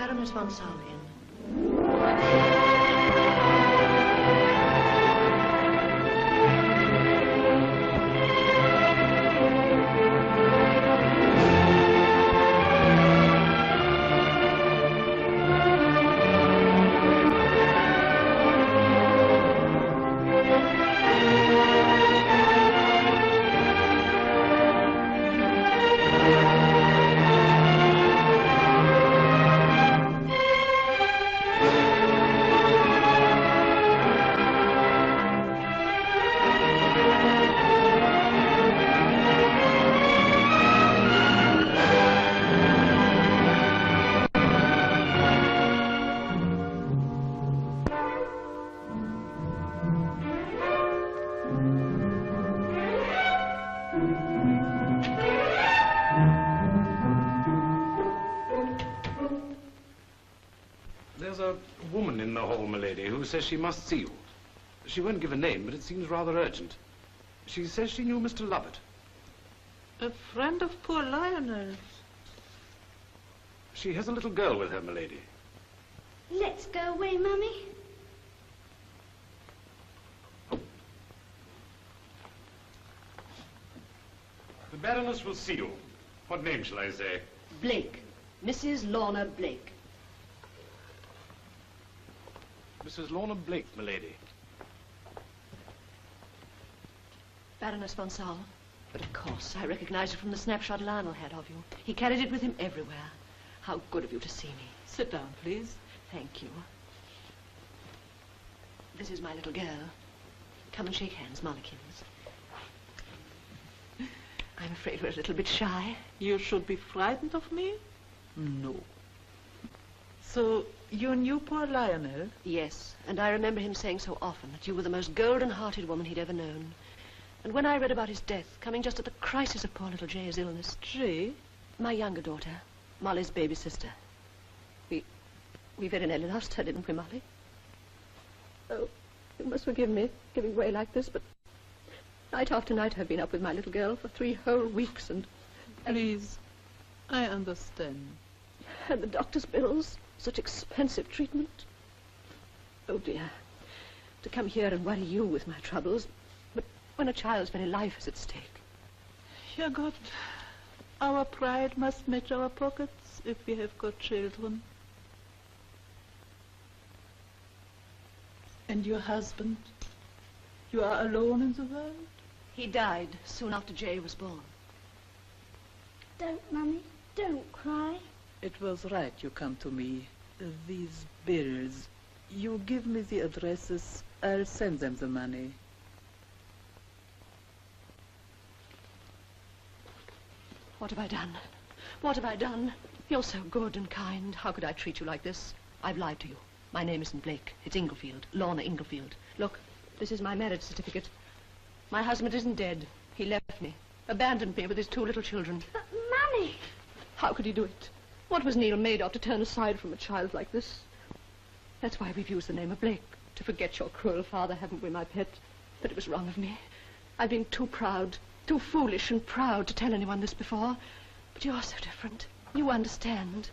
Baroness von Saul in. There's a woman in the hall, milady, who says she must see you. She won't give a name, but it seems rather urgent. She says she knew Mr. Lovett. A friend of poor Lionel's. She has a little girl with her, milady. Let's go away, Mummy. The Baroness will see you. What name shall I say? Blake. Mrs. Lorna Blake. Mrs. Lorna Blake, milady. Baroness von Saul. But of course, I recognized it from the snapshot Lionel had of you. He carried it with him everywhere. How good of you to see me. Sit down, please. Thank you. This is my little girl. Come and shake hands, Mollikins. I'm afraid we're a little bit shy. You should be frightened of me? No. So, you knew poor Lionel? Yes, and I remember him saying so often that you were the most golden-hearted woman he'd ever known. And when I read about his death, coming just at the crisis of poor little Jay's illness... Jay? My younger daughter, Molly's baby sister. We very nearly lost her, didn't we, Molly? Oh, you must forgive me giving way like this, but night after night I've been up with my little girl for 3 whole weeks, and... Please, I understand. And the doctor's bills, such expensive treatment. Oh, dear. To come here and worry you with my troubles, but when a child's very life is at stake. Yeah, God, our pride must match our pockets if we have got children. And your husband? You are alone in the world? He died soon after Jay was born. Don't, Mummy. Don't cry. It was right you come to me. These bills. You give me the addresses, I'll send them the money. What have I done? What have I done? You're so good and kind. How could I treat you like this? I've lied to you. My name isn't Blake. It's Inglefield. Lorna Inglefield. Look, this is my marriage certificate. My husband isn't dead. He left me. Abandoned me with his 2 little children. But, Mummy! How could he do it? What was Neil made of to turn aside from a child like this? That's why we've used the name of Blake. To forget your cruel father, haven't we, my pet? But it was wrong of me. I've been too proud, too foolish and proud to tell anyone this before. But you're so different. You understand.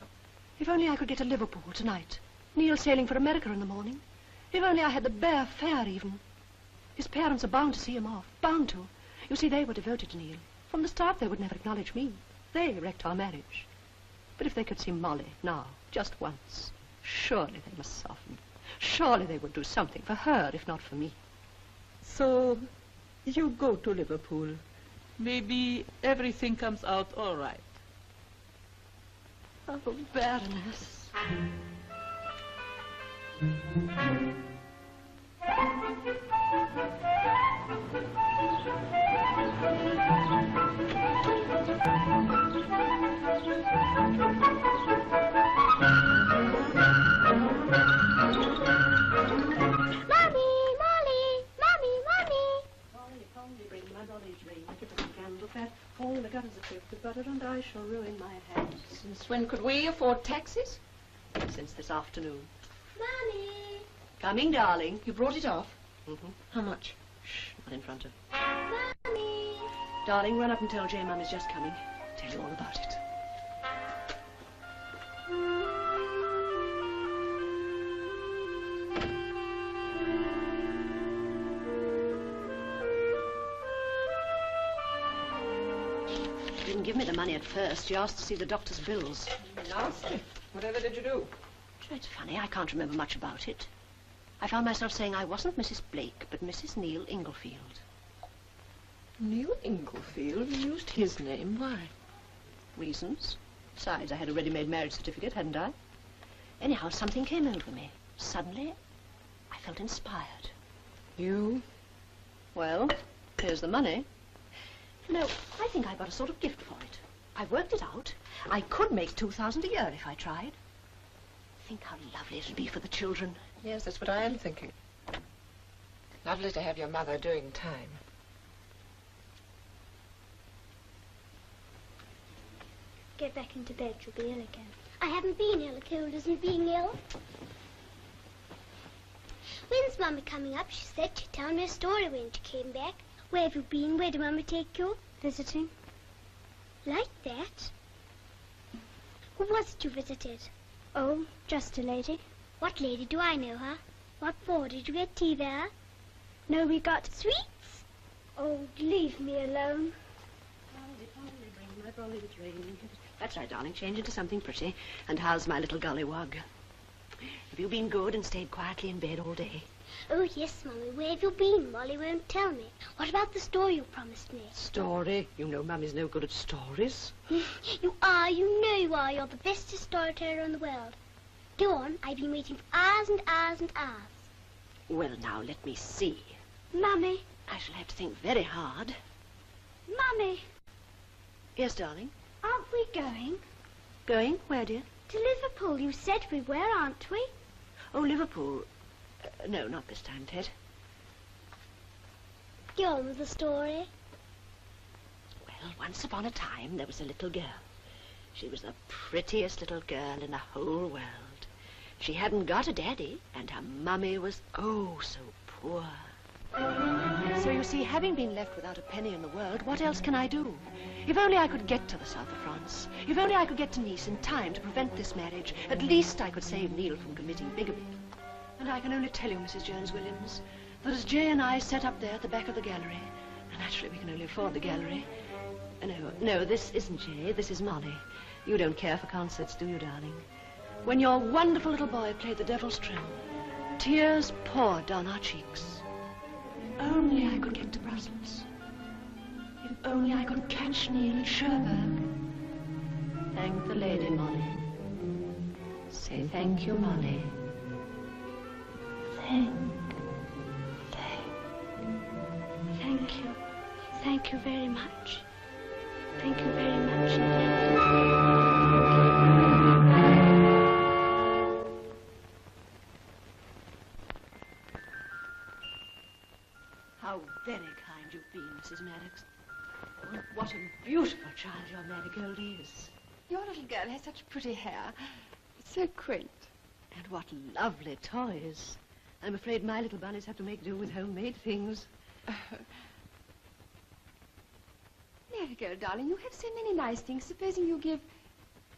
If only I could get to Liverpool tonight. Neil sailing for America in the morning. If only I had the bare fare even. His parents are bound to see him off. Bound to. You see, they were devoted to Neil. From the start, they would never acknowledge me. They wrecked our marriage. But if they could see Molly now, just once, surely they must soften. Surely they would do something for her, if not for me. So, you go to Liverpool. Maybe everything comes out all right. Oh, Baroness. All the gutters are filled with butter, and I shall ruin my hands. Since when could we afford taxis? Since this afternoon. Mummy! Coming, darling. You brought it off? Mm-hmm. How much? Shh, not in front of. Mummy! Darling, run up and tell Jay Mum is just coming. Tell you all about it. give me the money at first. She asked to see the doctor's bills. Nasty. Whatever did you do? It's funny, I can't remember much about it. I found myself saying I wasn't Mrs. Blake, but Mrs. Neil Inglefield. Neil Inglefield? You used his name. Why? Reasons. Besides, I had a ready-made marriage certificate, hadn't I? Anyhow, something came over me. Suddenly, I felt inspired. You? Well, here's the money. You know, I think I got a sort of gift for it. I worked it out. I could make 2,000 a year if I tried. Think how lovely it would be for the children. Yes, that's what I am thinking. Lovely to have your mother doing time. Get back into bed, you'll be ill again. I haven't been ill. A cold isn't being ill. When's Mummy coming up? She said she'd tell me a story when she came back. Where have you been? Where did Mummy take you? Visiting. Like that? Who was it you visited? Oh, just a lady. What lady? Do I know her? What for? Did you get tea there? No, we got sweets. Oh, leave me alone. That's right, darling. Change into something pretty. And how's my little gollywog? Have you been good and stayed quietly in bed all day? Oh, yes, Mummy. Where have you been? Molly won't tell me. What about the story you promised me? Story? You know Mummy's no good at stories. You are. You know you are. You're the bestest storyteller in the world. Go on. I've been waiting for hours and hours and hours. Well, now, let me see. Mummy. I shall have to think very hard. Mummy. Yes, darling? Aren't we going? Going? Where, dear? To Liverpool. You said we were, aren't we? Oh, Liverpool. No, not this time, Ted. Go on with the story. Well, once upon a time, there was a little girl. She was the prettiest little girl in the whole world. She hadn't got a daddy, and her mummy was, oh, so poor. So you see, having been left without a penny in the world, what else can I do? If only I could get to the south of France. If only I could get to Nice in time to prevent this marriage. At least I could save Neil from committing bigamy. And I can only tell you, Mrs. Jones-Williams, that as Jay and I sat up there at the back of the gallery, and naturally we can only afford the gallery. No, this isn't Jay, this is Molly. You don't care for concerts, do you, darling? When your wonderful little boy played the Devil's Trill, tears poured down our cheeks. Only I could get to Brussels. If only I could catch Neil at Cherbourg. Thank the lady, Molly. Say thank you, Molly. Thank you. Thank you very much. Thank you very much indeed. How very kind you've been, Mrs. Maddox. Oh, what a beautiful child your Marigold is. Your little girl has such pretty hair. It's so quaint. And what lovely toys. I'm afraid my little bunnies have to make do with homemade things. Marigold, darling, you have so many nice things. Supposing you give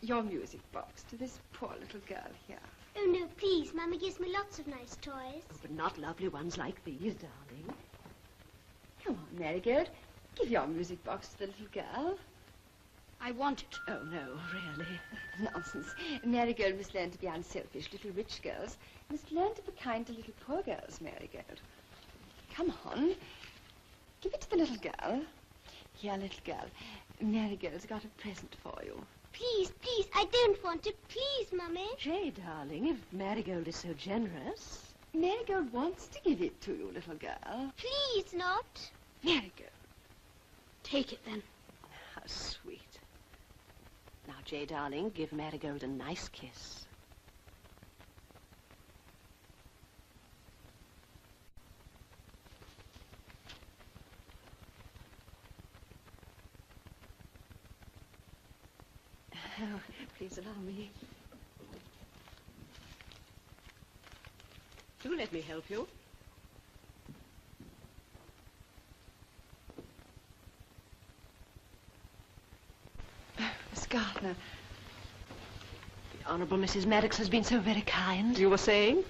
your music box to this poor little girl here. Oh, no, please. Mummy gives me lots of nice toys. Oh, but not lovely ones like these, darling. Come on, Marigold. Give your music box to the little girl. I want it. Oh, no, really. Nonsense. Marigold must learn to be unselfish. Little rich girls must learn to be kind to little poor girls, Marigold. Come on. Give it to the little girl. Here, little girl. Marigold's got a present for you. Please, please. I don't want it. Please, Mummy. Jay, darling, if Marigold is so generous. Marigold wants to give it to you, little girl. Please not. Marigold. Take it, then. How sweet. Now, Jay, darling, give Marigold a nice kiss. Oh, please allow me. Do let me help you. Miss Gardner. The Honourable Mrs. Maddox has been so very kind. You were saying?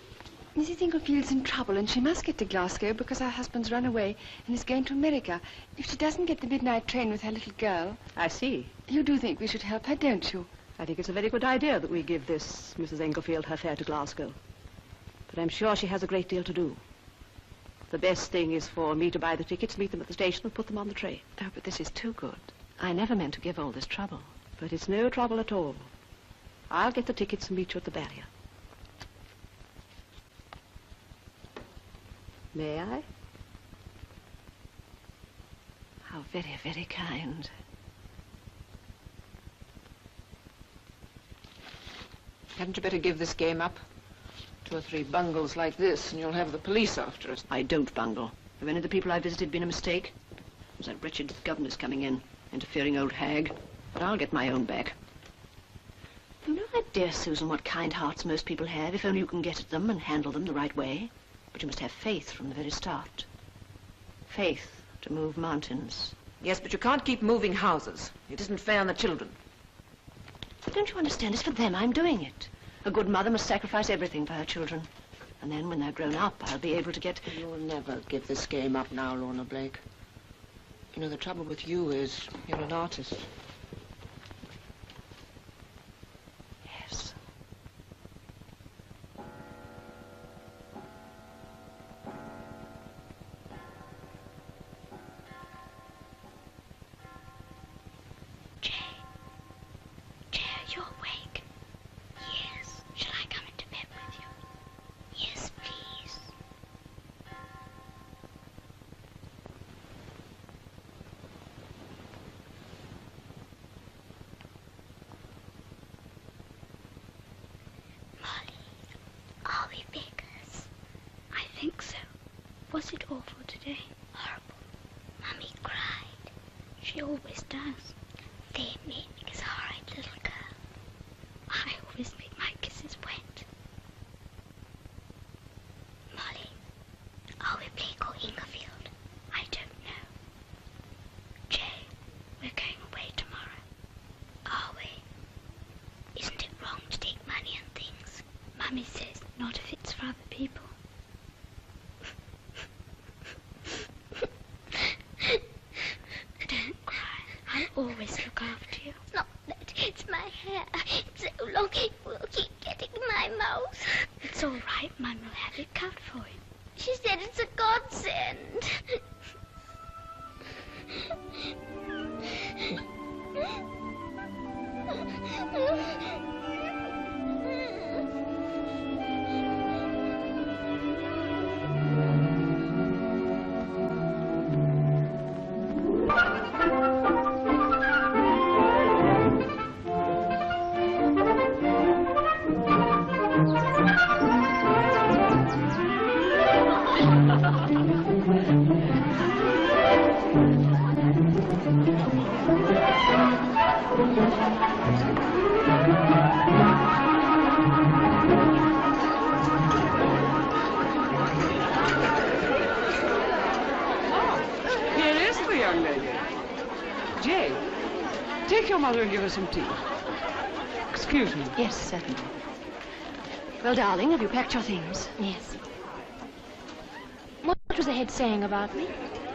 Mrs. Inglefield's in trouble and she must get to Glasgow because her husband's run away and is going to America. If she doesn't get the midnight train with her little girl... I see. You do think we should help her, don't you? I think it's a very good idea that we give this Mrs. Inglefield her fare to Glasgow. But I'm sure she has a great deal to do. The best thing is for me to buy the tickets, meet them at the station and put them on the train. Oh, but this is too good. I never meant to give all this trouble. But it's no trouble at all. I'll get the tickets and meet you at the barrier. May I? How very, very kind. Hadn't you better give this game up? 2 or 3 bungles like this, and you'll have the police after us. I don't bungle. Have any of the people I visited been a mistake? There's that wretched governor's coming in, interfering old hag. But I'll get my own back. You know, my dear Susan, what kind hearts most people have, if only you can get at them and handle them the right way. But you must have faith from the very start. Faith to move mountains. Yes, but you can't keep moving houses. It isn't fair on the children. But don't you understand? It's for them I'm doing it. A good mother must sacrifice everything for her children. And then when they're grown up, I'll be able to get... You'll never give this game up now, Lorna Blake. You know, the trouble with you is you're an artist. Yes. Jay, you're awake? Yes. Shall I come into bed with you? Yes, please. Molly, are we beggars? I think so. Was it awful today? Horrible. Mummy cried. She always does. They made me kiss a horrid little girl. I always make my kisses wet. Molly, are we Blake or Ingerfield? I don't know. Jay, we're going away tomorrow. Are we? Isn't it wrong to take money and things? Mummy says not if it's for other people. Don't cry. I'll always look after you. It's not that. It's my hair. It's so long it will keep getting in my mouth. It's all right. Mum will have it cut for you. She said it's a godsend. Here is the young lady. Jay, take your mother and give her some tea. Excuse me. Yes, certainly. Well, darling, have you packed your things? Yes. What was the head saying about me?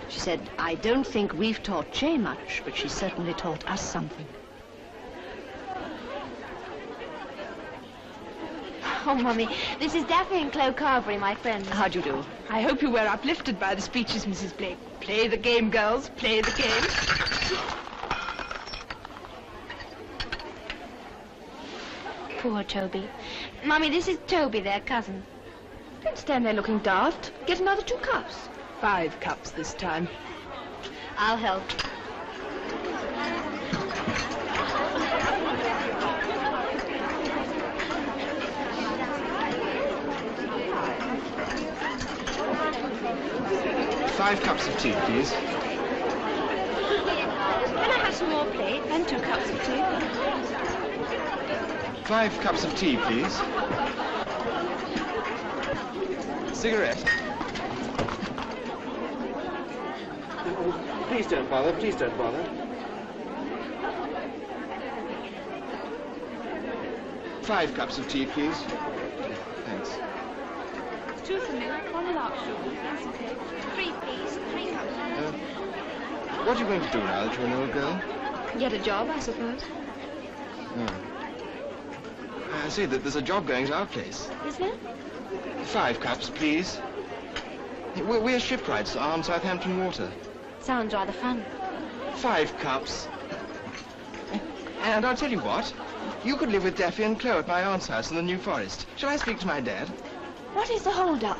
She said, I don't think we've taught Jay much, but she certainly taught us something. Oh, Mummy, this is Daphne and Chloe Carberry, my friends. How'd you do? I hope you were uplifted by the speeches, Mrs. Blake. Play the game, girls. Play the game. Poor Toby. Mummy, this is Toby, their cousin. Don't stand there looking daft. Get another 2 cups. 5 cups this time. I'll help. Five cups of tea, please. Can I have some more plates? And 2 cups of tea. 5 cups of tea, please. Cigarette. Please don't bother, please don't bother. 5 cups of tea, please. Thanks. Two for milk, one lark sugar. That's okay. 3, please. 3 cups. What are you going to do now that you're an old girl? Get a job, I suppose. I see that there's a job going to our place. Is there? 5 cups, please. We're shipwrights on Southampton Water. Sounds rather fun. 5 cups. And I'll tell you what. You could live with Daffy and Chloe at my aunt's house in the New Forest. Shall I speak to my dad? What is the hold-up?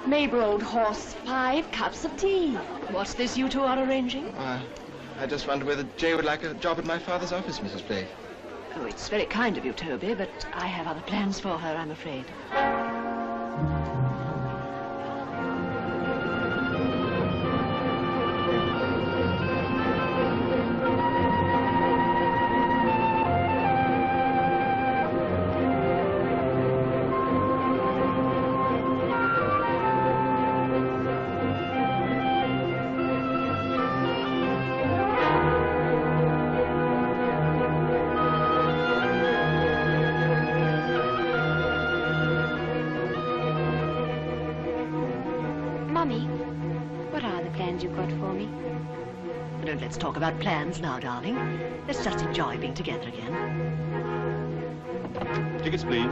Mabel, old horse, 5 cups of tea. What's this you two are arranging? I just wonder whether Jay would like a job at my father's office, Mrs. Blake. Oh, it's very kind of you, Toby, but I have other plans for her, I'm afraid. Mummy, what are the plans you've got for me? Don't let's talk about plans now, darling. Let's just enjoy being together again. Tickets, please.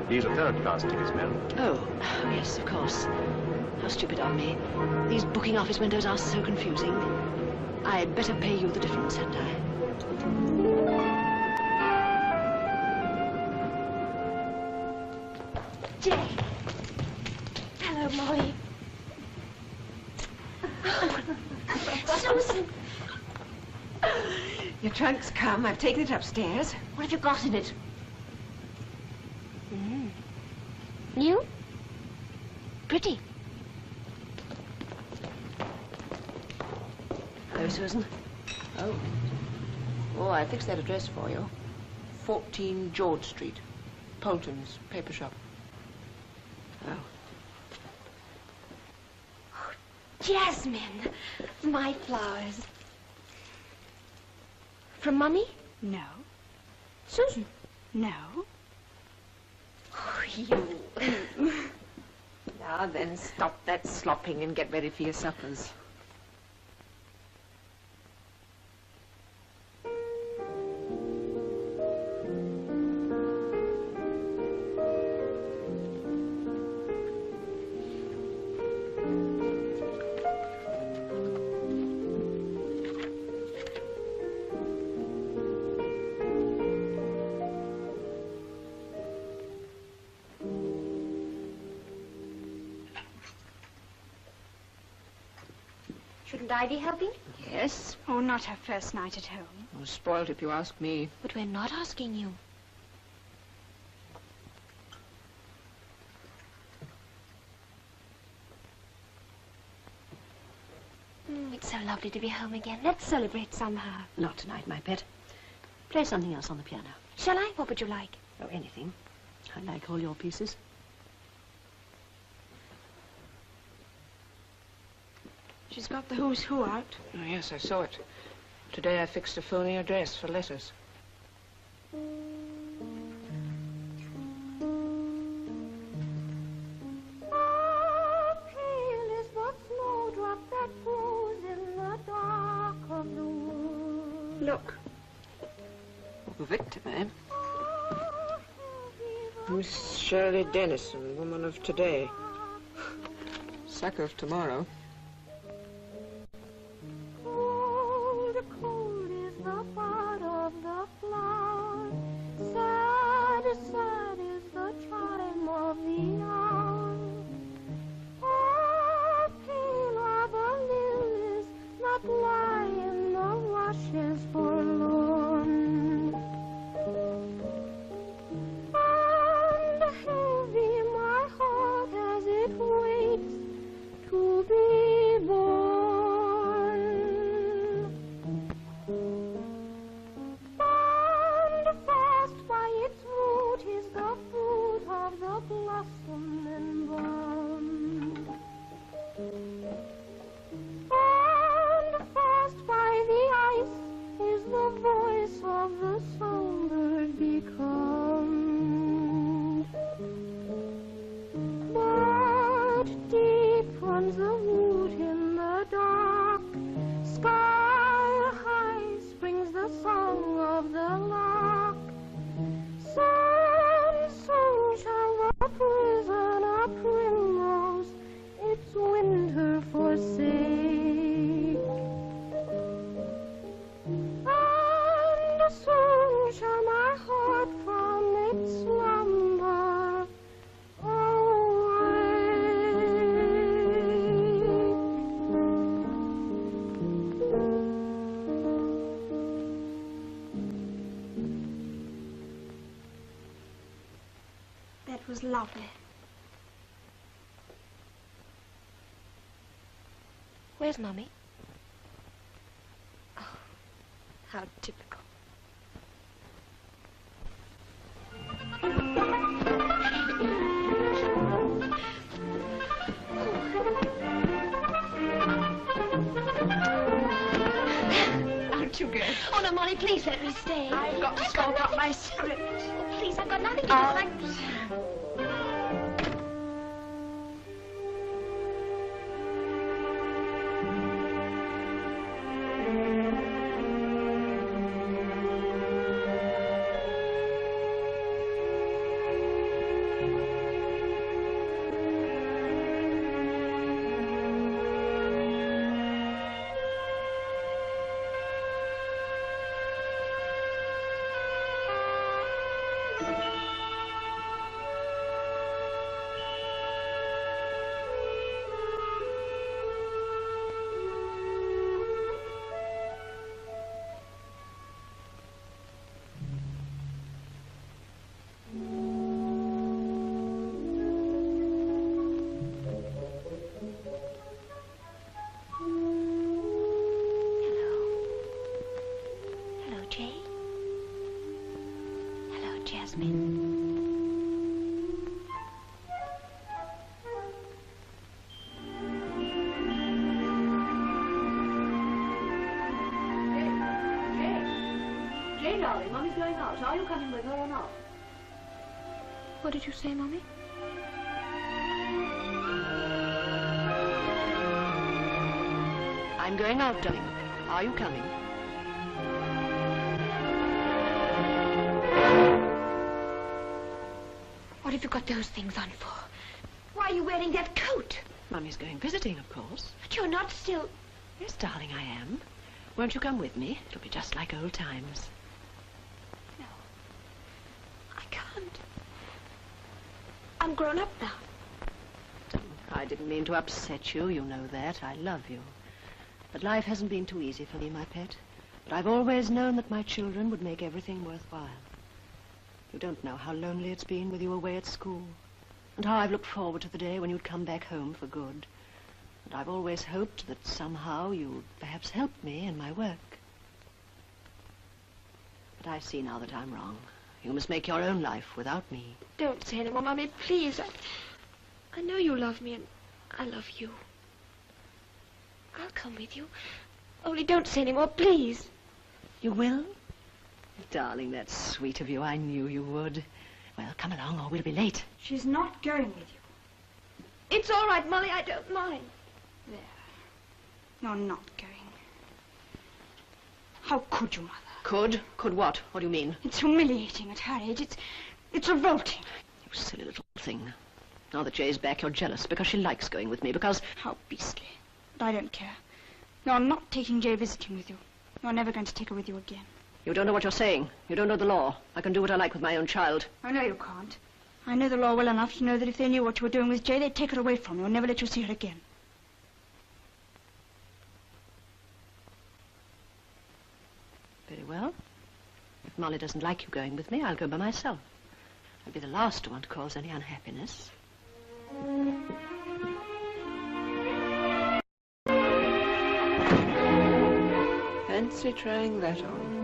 These are third-class tickets, ma'am. Oh, yes, of course. How stupid of me. These booking office windows are so confusing. I'd better pay you the difference, hadn't I? Jay. Hello, Molly. Susan. Your trunk's come. I've taken it upstairs. What have you got in it? New? Pretty. Hello, Susan. Oh, I fixed that address for you. 14 George Street. Polton's paper shop. Oh. Jasmine. My flowers. From Mummy? No. Susan? No. Oh, you. Now then, stop that slopping and get ready for your suppers. Shouldn't I be helping? Yes? Oh, not her first night at home. Oh, spoiled if you ask me. But we're not asking you. It's so lovely to be home again. Let's celebrate somehow. Not tonight, my pet. Play something else on the piano. Shall I? What would you like? Oh, anything. I like all your pieces. She's got the who's who out. Oh, yes, I saw it. Today I fixed a phony address for letters. Look. The victim, eh? Miss Shirley Dennison, woman of today. Sucker of tomorrow. was lovely. Where's Mummy? Oh, how typical. Aren't you good? Oh, no, Molly, please let me stay. I've got to sort out my script. Oh, please, I've got nothing to do. Jane, darling, Mummy's going out. Are you coming with her or not? What did you say, Mummy? I'm going out, darling. Are you coming? What have you got those things on for? Why are you wearing that coat? Mummy's going visiting, of course. But you're not still... Yes, darling, I am. Won't you come with me? It'll be just like old times. No. I can't. I'm grown up now. I didn't mean to upset you. You know that. I love you. But life hasn't been too easy for me, my pet. But I've always known that my children would make everything worthwhile. You don't know how lonely it's been with you away at school, and how I've looked forward to the day when you'd come back home for good. And I've always hoped that somehow you'd perhaps help me in my work. But I see now that I'm wrong. You must make your own life without me. Don't say any more, Mummy, please. I know you love me, and I love you. I'll come with you. Only don't say any more, please. You will? Darling, that's sweet of you. I knew you would. Well, come along or we'll be late. She's not going with you. It's all right, Molly. I don't mind. There. You're not going. How could you, Mother? Could? Could what? What do you mean? It's humiliating at her age. It's revolting. You silly little thing. Now that Jay's back, you're jealous because she likes going with me, because... How beastly. But I don't care. You're not taking Jay visiting with you. You're never going to take her with you again. You don't know what you're saying. You don't know the law. I can do what I like with my own child. I know you can't. I know the law well enough to know that if they knew what you were doing with Jay, they'd take her away from you and never let you see her again. Very well. If Molly doesn't like you going with me, I'll go by myself. I'll be the last to want to cause any unhappiness. Fancy trying that on.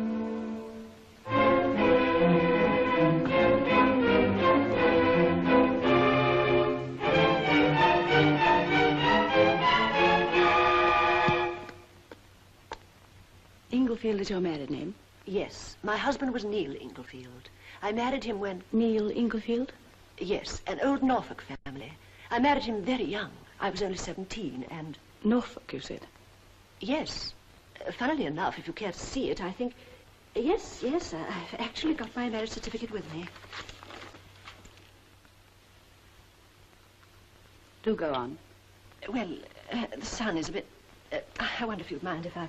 Inglefield is your married name? Yes. My husband was Neil Inglefield. I married him when... Neil Inglefield? Yes, an old Norfolk family. I married him very young. I was only 17 and... Norfolk, you said? Yes. Funnily enough, if you care to see it, I think... Yes, I've actually got my marriage certificate with me. Do go on. Well, the sun is a bit... I wonder if you'd mind if I...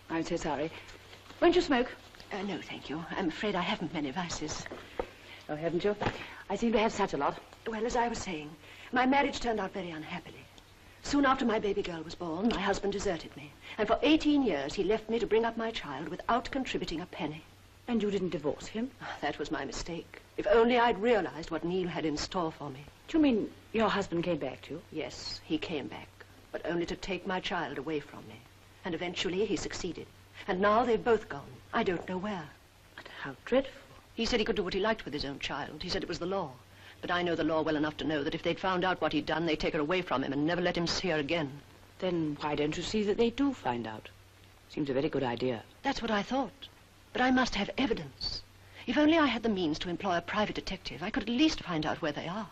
I'm so sorry. Won't you smoke? No, thank you. I'm afraid I haven't many vices. Oh, haven't you? I seem to have such a lot. Well, as I was saying, my marriage turned out very unhappily. Soon after my baby girl was born, my husband deserted me. And for 18 years, he left me to bring up my child without contributing a penny. And you didn't divorce him? That was my mistake. If only I'd realized what Neil had in store for me. Do you mean your husband came back to you? Yes, he came back, but only to take my child away from me. And eventually he succeeded. And now they've both gone. I don't know where. But how dreadful. He said he could do what he liked with his own child. He said it was the law. But I know the law well enough to know that if they'd found out what he'd done, they'd take her away from him and never let him see her again. Then why don't you see that they do find out? Seems a very good idea. That's what I thought. But I must have evidence. If only I had the means to employ a private detective, I could at least find out where they are.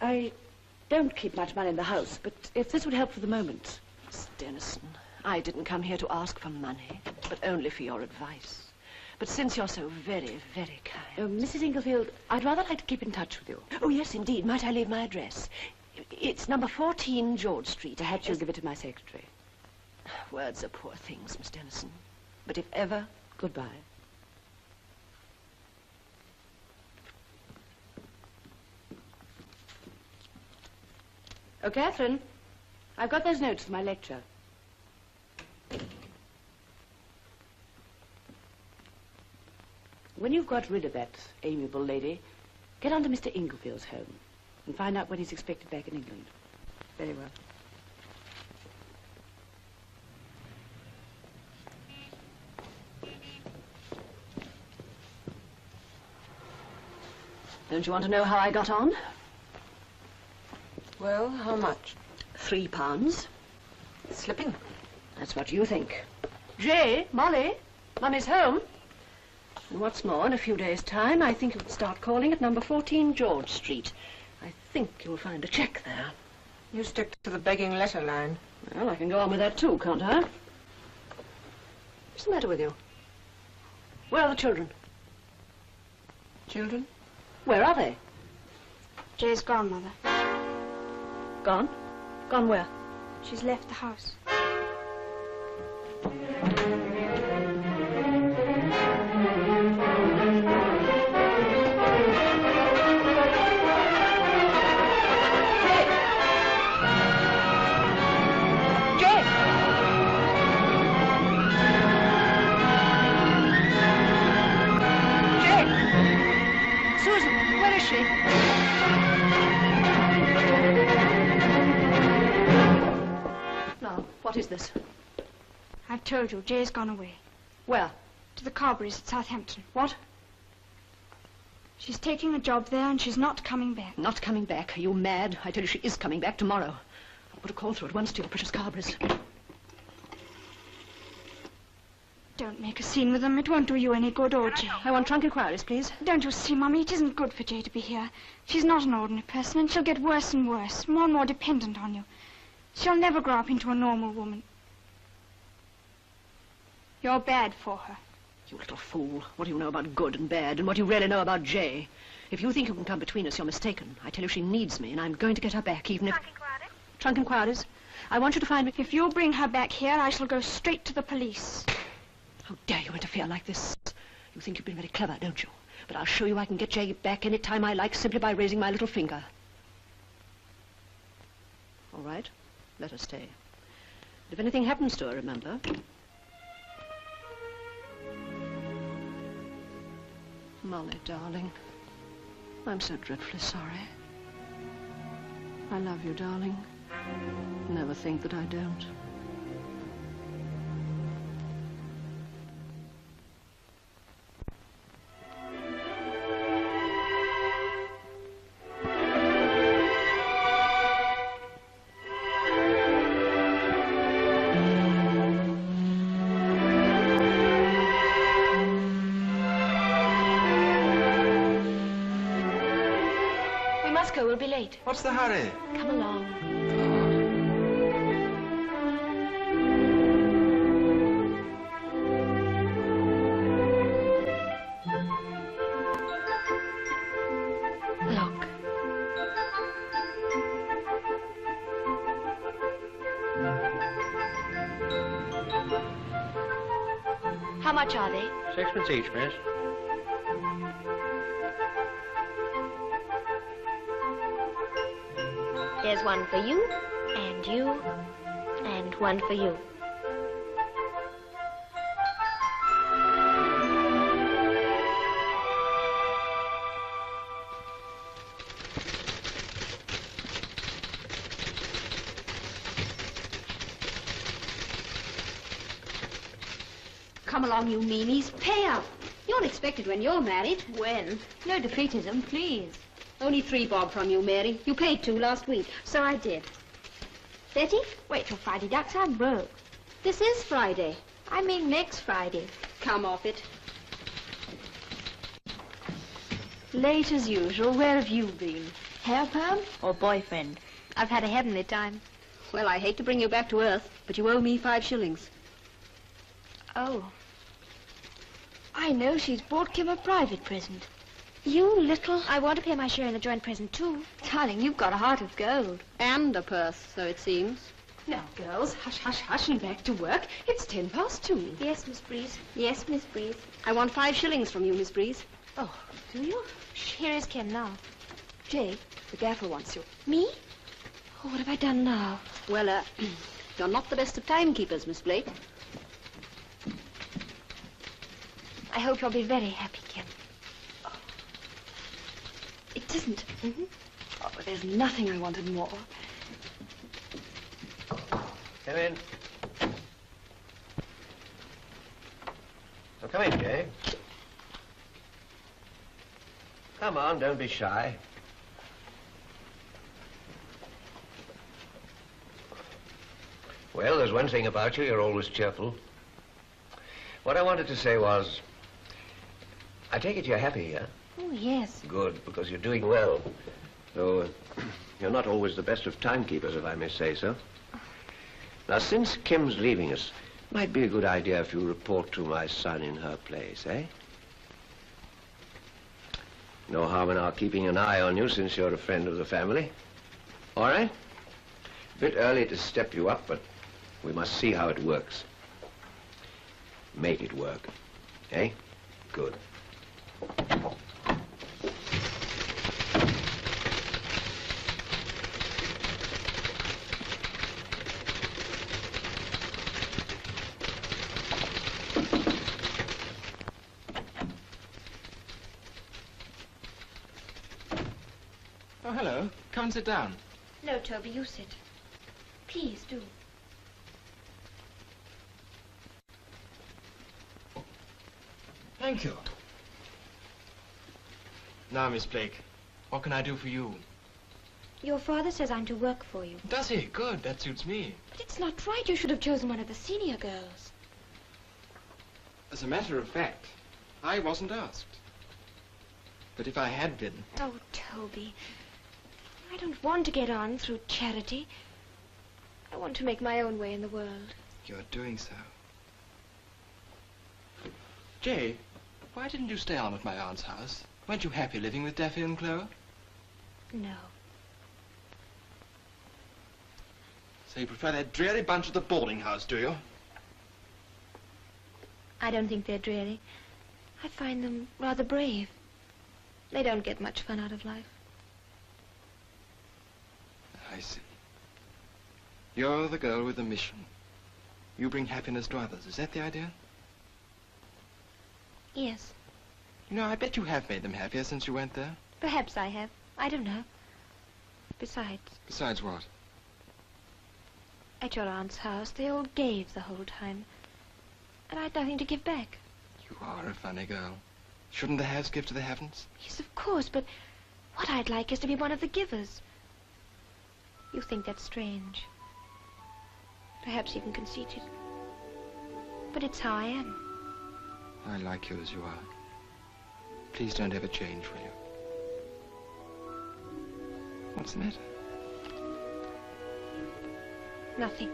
I don't keep much money in the house, but if this would help for the moment. Miss Dennison, I didn't come here to ask for money, but only for your advice. But since you're so very, very kind... Mrs. Inglefield, I'd rather like to keep in touch with you. Oh, yes, indeed. Might I leave my address? It's number 14 George Street. Perhaps you'll give it to my secretary. Words are poor things, Miss Dennison. But if ever... Goodbye. Oh, Catherine, I've got those notes for my lecture. When you've got rid of that amiable lady, get on to Mr. Inglefield's home and find out when he's expected back in England. Very well. Don't you want to know how I got on? Well, how much? £3. Slipping. That's what you think. Jay, Molly, Mummy's home. And what's more, in a few days' time, I think you'll start calling at number 14 George Street. I think you'll find a cheque there. You stick to the begging letter line. Well, I can go on with that too, can't I? What's the matter with you? Where are the children? Children? Where are they? Jay's gone, Mother. Gone? Gone where? She's left the house. What is this? I've told you, Jay's gone away. Where? To the Carberries at Southampton. What? She's taking a job there and she's not coming back. Not coming back? Are you mad? I tell you she is coming back tomorrow. I'll put a call through at once to your precious Carberries. Don't make a scene with them. It won't do you any good or Jay. I want trunk inquiries, please. Don't you see, Mummy? It isn't good for Jay to be here. She's not an ordinary person and she'll get worse and worse, more and more dependent on you. She'll never grow up into a normal woman. You're bad for her. You little fool. What do you know about good and bad, and what do you really know about Jay? If you think you can come between us, you're mistaken. I tell you she needs me, and I'm going to get her back, even if... Trunk inquiries? Trunk inquiries? I want you to find me... If you bring her back here, I shall go straight to the police. How dare you interfere like this? You think you've been very clever, don't you? But I'll show you I can get Jay back any time I like, simply by raising my little finger. All right. Let her stay. If anything happens to her, remember... Molly, darling, I'm so dreadfully sorry. I love you, darling. Never think that I don't. We'll be late. What's the hurry? Come along. Look. How much are they? 6pence each, miss. There's one for you, and one for you. Come along, you meanies. Pay up. You're expected when you're married. When? No defeatism, please. Only 3 bob from you, Mary. You paid 2 last week. So I did. 30? Wait till Friday ducks. I'm broke. This is Friday. I mean next Friday. Come off it. Late as usual. Where have you been? Hair perm? Or boyfriend? I've had a heavenly time. Well, I hate to bring you back to earth, but you owe me 5 shillings. Oh. I know she's bought Kim a private present. You little... I want to pay my share in the joint present, too. Darling, you've got a heart of gold. And a purse, so it seems. Now, girls, hush, hush, hush, and back to work. It's 2:10. Yes, Miss Breeze. Yes, Miss Breeze. I want 5 shillings from you, Miss Breeze. Oh, do you? Here is Kim now. Jay, the gaffer wants you. Me? Oh, what have I done now? Well, you're not the best of timekeepers, Miss Blake. I hope you'll be very happy, Kim. It isn't. Oh, but there's nothing I wanted more. Come in. Oh, come in, Jay. Come on, don't be shy. Well, there's one thing about you, you're always cheerful. What I wanted to say was, I take it you're happy here? Oh, yes. Good, because you're doing well. Though you're not always the best of timekeepers, if I may say so. Now, since Kim's leaving us, it might be a good idea if you report to my son in her place, eh? No harm in our keeping an eye on you since you're a friend of the family. All right? A bit early to step you up, but we must see how it works. Make it work. Eh? Good. Oh, hello. Come and sit down. No, Toby, you sit. Please do. Thank you. Now, Miss Blake, what can I do for you? Your father says I'm to work for you. Does he? Good. That suits me. But it's not right. You should have chosen one of the senior girls. As a matter of fact, I wasn't asked. But if I had been... Oh, Toby. I don't want to get on through charity. I want to make my own way in the world. You're doing so. Jay, why didn't you stay on at my aunt's house? Weren't you happy living with Daffy and Chloe? No. So you prefer that dreary bunch at the boarding house, do you? I don't think they're dreary. I find them rather brave. They don't get much fun out of life. I see. You're the girl with the mission. You bring happiness to others. Is that the idea? Yes. You know, I bet you have made them happier since you went there. Perhaps I have. I don't know. Besides... Besides what? At your aunt's house, they all gave the whole time. And I had nothing to give back. You are a funny girl. Shouldn't the haves give to the haven'ts? Yes, of course, but what I'd like is to be one of the givers. You think that's strange. Perhaps even conceited. But it's how I am. I like you as you are. Please don't ever change, will you? What's the matter? Nothing.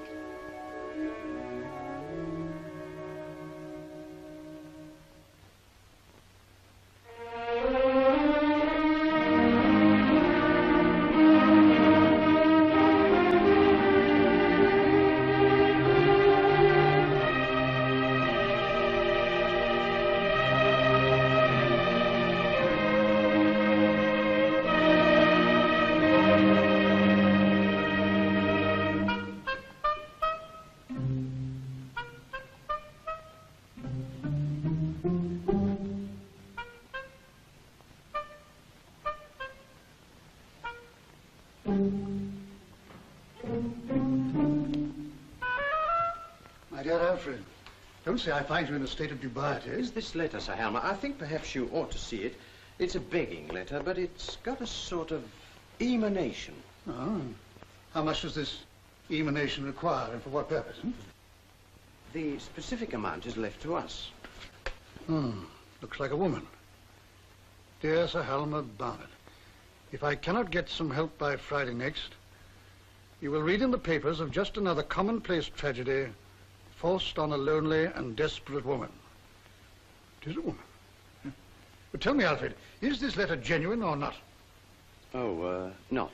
My dear Alfred, don't say I find you in a state of dubiety. Is this letter, Sir Helmer? I think perhaps you ought to see it. It's a begging letter, but it's got a sort of emanation. Oh. How much does this emanation require, and for what purpose? The specific amount is left to us. Looks like a woman. Dear Sir Helmer Barnett, if I cannot get some help by Friday next, you will read in the papers of just another commonplace tragedy forced on a lonely and desperate woman. It is a woman. But tell me, Alfred, is this letter genuine or not? Oh, not.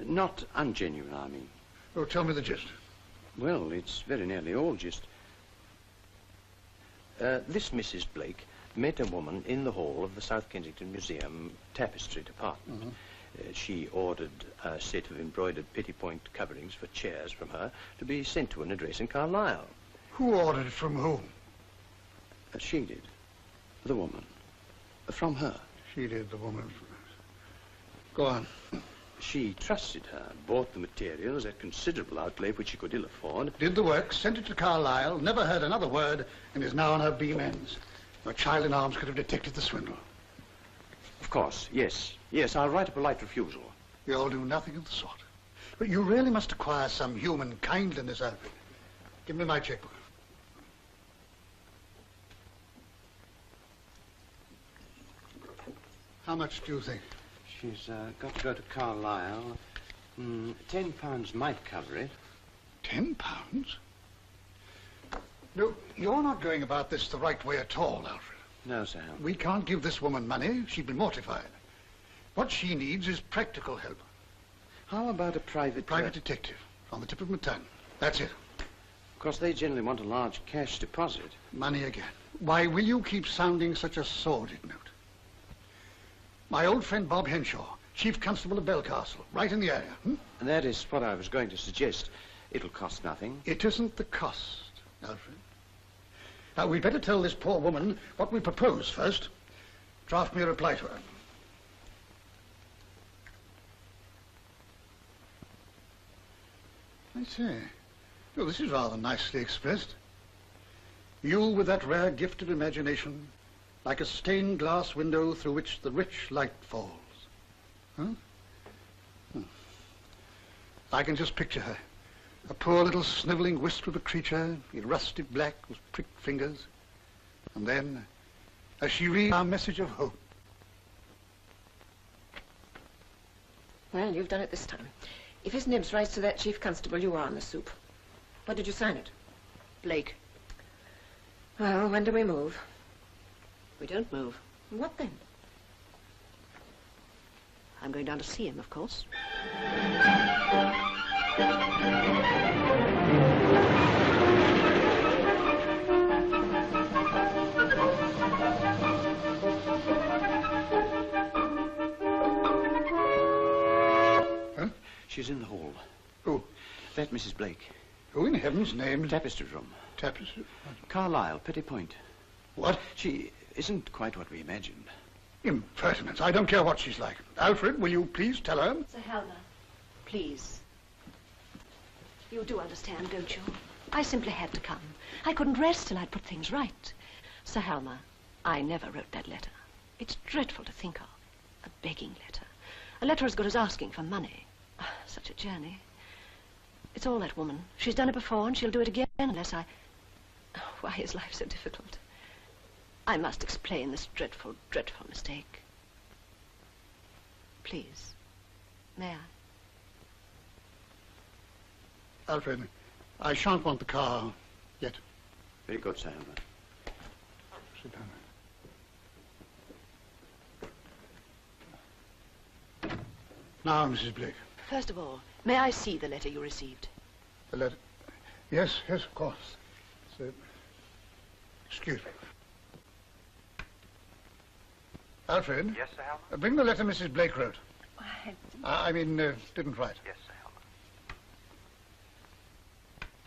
Not ungenuine, I mean. Oh, tell me the gist. Well, it's very nearly all gist. This Mrs. Blake met a woman in the hall of the South Kensington Museum tapestry department. She ordered a set of embroidered pettipoint coverings for chairs from her to be sent to an address in Carlisle. Who ordered it from whom? She did. The woman. From her. She did, the woman. Go on. She trusted her, bought the materials at considerable outlay which she could ill afford. Did the work, sent it to Carlisle, never heard another word, and is now on her beam ends. A child in arms could have detected the swindle. Of course, yes. Yes, I'll write a polite refusal. You'll do nothing of the sort. But you really must acquire some human kindliness, Alfred. Give me my checkbook. How much do you think? She's got to go to Carlisle. £10 might cover it. £10? No, you're not going about this the right way at all, Alfred. No, Sir Helmer. We can't give this woman money. She'd be mortified. What she needs is practical help. How about a private... Private detective, on the tip of my tongue. That's it. Of course, they generally want a large cash deposit. Money again. Why will you keep sounding such a sordid note? My old friend Bob Henshaw, Chief Constable of Belcastle, right in the area. And that is what I was going to suggest. It'll cost nothing. It isn't the cost, Alfred. Now, we'd better tell this poor woman what we propose first. Draft me a reply to her. I say, well, this is rather nicely expressed. You with that rare gift of imagination, like a stained glass window through which the rich light falls. I can just picture her. A poor little snivelling wisp of a creature, in rusty black with pricked fingers. And then, as she reads our message of hope. Well, you've done it this time. If his nibs writes to that chief constable, you are on the soup. What did you sign it? Blake. Well, when do we move? We don't move. What then? I'm going down to see him, of course. Huh? She's in the hall. Who? That Mrs. Blake. Who in heaven's name? Tapestry room. Tapestry? Carlisle, Pettipoint. What? She isn't quite what we imagined. Impertinence. I don't care what she's like. Alfred, will you please tell her? Sir Helmer, please. You do understand, don't you? I simply had to come. I couldn't rest till I'd put things right. Sir Helmer, I never wrote that letter. It's dreadful to think of. A begging letter. A letter as good as asking for money. Such a journey. It's all that woman. She's done it before and she'll do it again unless I... Why is life so difficult? I must explain this dreadful, dreadful mistake. Please, may I? Alfred, I shan't want the car yet. Very good, Sir Helmer. Sit down. Now, Mrs. Blake. First of all, may I see the letter you received? The letter? Yes, yes, of course. So, excuse me. Alfred? Yes, Sir Helmer? Bring the letter Mrs. Blake wrote. I mean, didn't write. Yes, Sir Helmer.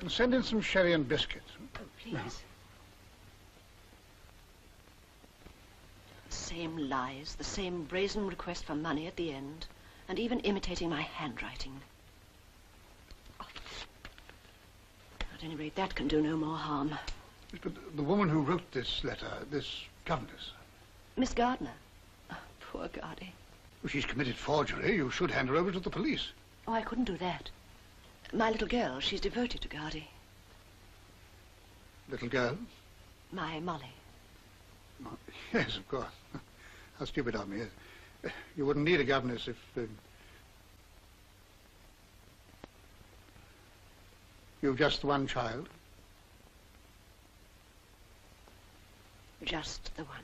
And send in some sherry and biscuits. Oh, please. The same lies, the same brazen request for money at the end. and even imitating my handwriting. Oh. At any rate, that can do no more harm. But the woman who wrote this letter, this governess... Miss Gardner. Oh, poor Gardy. Well, she's committed forgery. You should hand her over to the police. Oh, I couldn't do that. My little girl, she's devoted to Gardy. Little girl? My Molly. Oh, yes, of course. How stupid of me. You wouldn't need a governess if... You've just the one child? Just the one.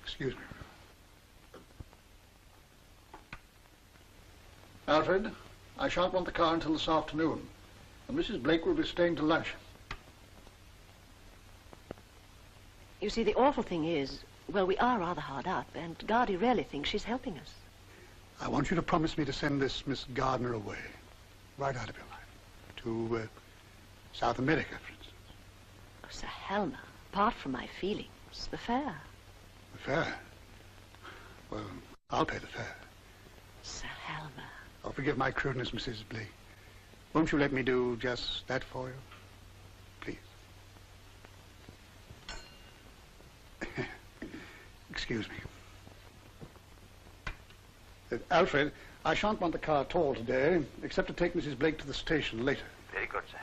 Excuse me. Alfred, I shan't want the car until this afternoon, and Mrs. Blake will be staying to lunch. You see, the awful thing is, well, we are rather hard up, and Gardy really thinks she's helping us. I want you to promise me to send this Miss Gardner away, right out of your life, to South America, for instance. Oh, Sir Helmer, apart from my feelings, the fare. The fare? Well, I'll pay the fare. Sir Helmer. Oh, forgive my crudeness, Mrs. Blake. Won't you let me do just that for you? Please. Excuse me. Alfred, I shan't want the car at all today, except to take Mrs. Blake to the station later. Very good, Sam.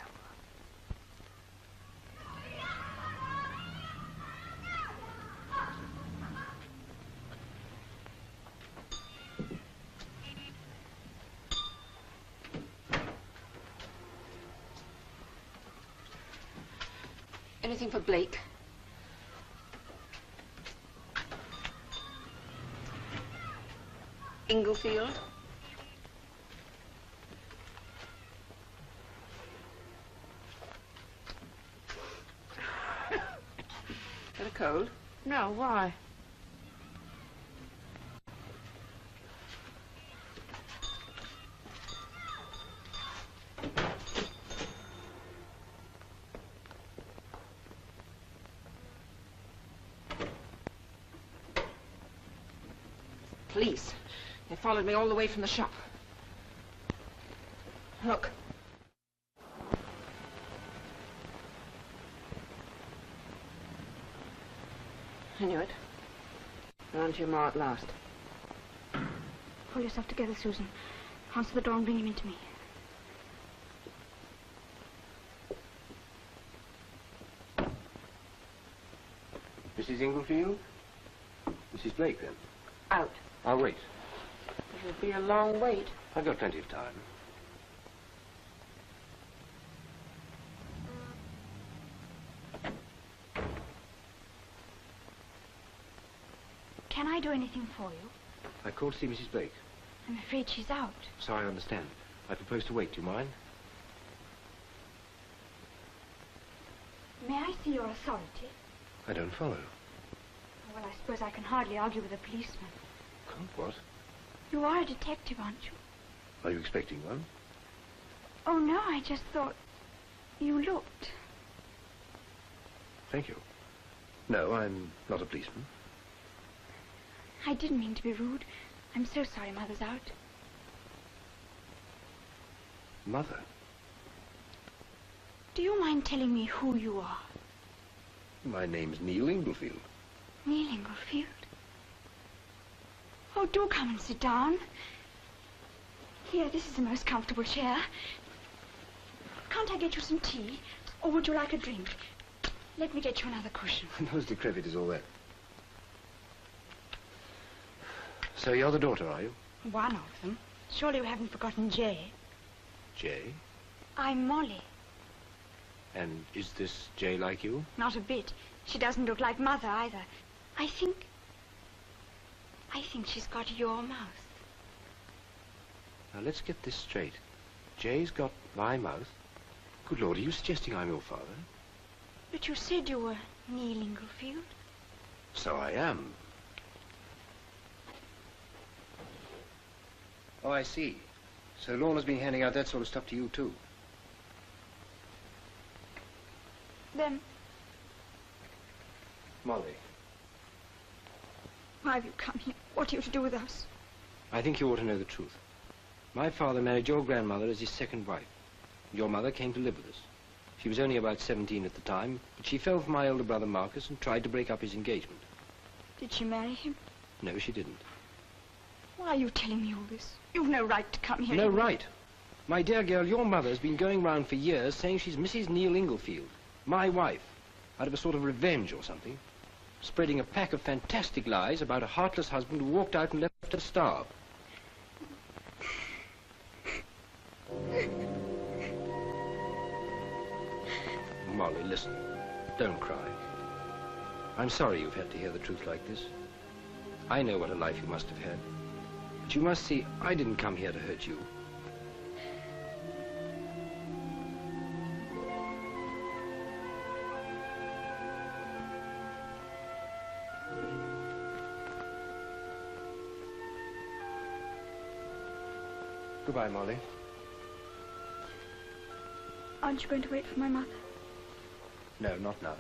Anything for Blake? Inglefield? Got a cold? No, why? Police. They followed me all the way from the shop. Look. I knew it. You're on to your ma at last. Pull yourself together, Susan. Answer the door and bring him into me. Mrs. Inglefield? Mrs. Blake, then? Out. I'll wait. It'll be a long wait. I've got plenty of time. Can I do anything for you? I called to see Mrs. Blake. I'm afraid she's out. So I understand. I propose to wait. Do you mind? May I see your authority? I don't follow. Well, I suppose I can hardly argue with a policeman. Can't what? You are a detective, aren't you? Are you expecting one? Oh, no, I just thought you looked. Thank you. No, I'm not a policeman. I didn't mean to be rude. I'm so sorry Mother's out. Mother? Do you mind telling me who you are? My name's Neil Inglefield. Neil Inglefield? Oh, do come and sit down. Here, this is the most comfortable chair. Can't I get you some tea? Or would you like a drink? Let me get you another cushion. Not as decrepit as all that. So you're the daughter, are you? One of them. Surely you haven't forgotten Jay. Jay? I'm Molly. And is this Jay like you? Not a bit. She doesn't look like Mother either. I think she's got your mouth. Now let's get this straight. Jay's got my mouth? Good Lord, are you suggesting I'm your father? But you said you were Neil Inglefield. So I am. Oh, I see. So Lorna's been handing out that sort of stuff to you, too. Then, Molly. Why have you come here? What are you to do with us? I think you ought to know the truth. My father married your grandmother as his second wife. Your mother came to live with us. She was only about 17 at the time, but she fell for my older brother Marcus and tried to break up his engagement. Did she marry him? No, she didn't. Why are you telling me all this? You've no right to come here. No right. My dear girl, your mother's been going round for years saying she's Mrs. Neil Inglefield, my wife, out of a sort of revenge or something, spreading a pack of fantastic lies about a heartless husband who walked out and left her to starve. Molly, listen. Don't cry. I'm sorry you've had to hear the truth like this. I know what a life you must have had. But you must see, I didn't come here to hurt you. Goodbye, Molly. Aren't you going to wait for my mother? No, not now.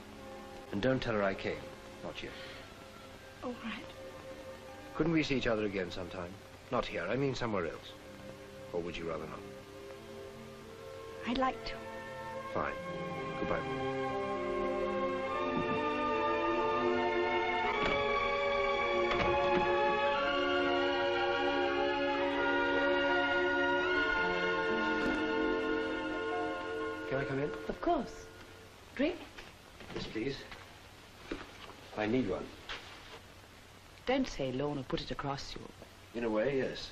And don't tell her I came. Not yet. All right. Couldn't we see each other again sometime? Not here, I mean somewhere else. Or would you rather not? I'd like to. Fine. Goodbye, Molly. Can I come in? Of course. Drink? Yes, please. I need one. Don't say Lorna put it across you. In a way, yes.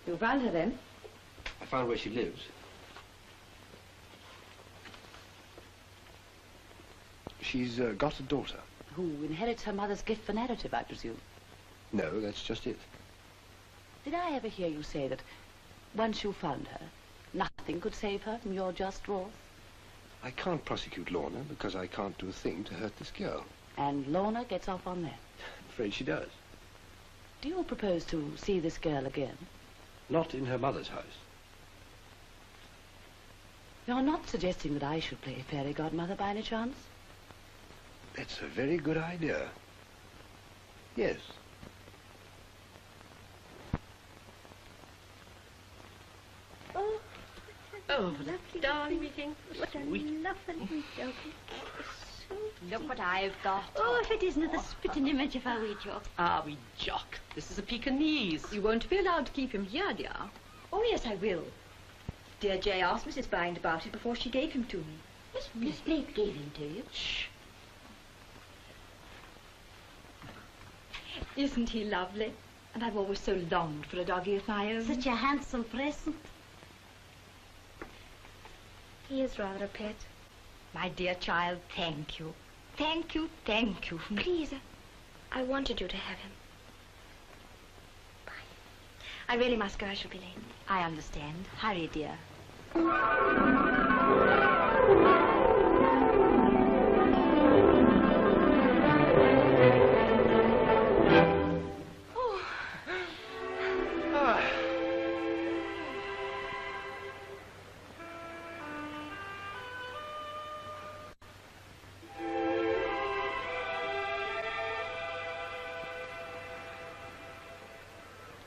You found her then? I found where she lives. She's got a daughter. Who inherits her mother's gift for narrative, I presume. No, that's just it. Did I ever hear you say that once you found her, nothing could save her from your just wrath? I can't prosecute Lorna because I can't do a thing to hurt this girl. And Lorna gets off on that? I'm afraid she does. Do you propose to see this girl again? Not in her mother's house. You're not suggesting that I should play fairy godmother by any chance? That's a very good idea. Yes. Oh, lovely darling meeting. What a lovely dog. Look what I've got. Oh, if it isn't the spitting image of our wee Jock. Ah, wee Jock. This is a Pekingese. You won't be allowed to keep him here, dear. Oh, yes, I will. Dear Jay asked Mrs. Bind about it before she gave him to me. Miss Blake gave him to you? Shh. Isn't he lovely? And I've always so longed for a doggy of my own. Such a handsome present. He is rather a pet. My dear child, thank you. Thank you, thank you. Please, I wanted you to have him. Bye. I really must go. I shall be late. I understand. Hurry, dear.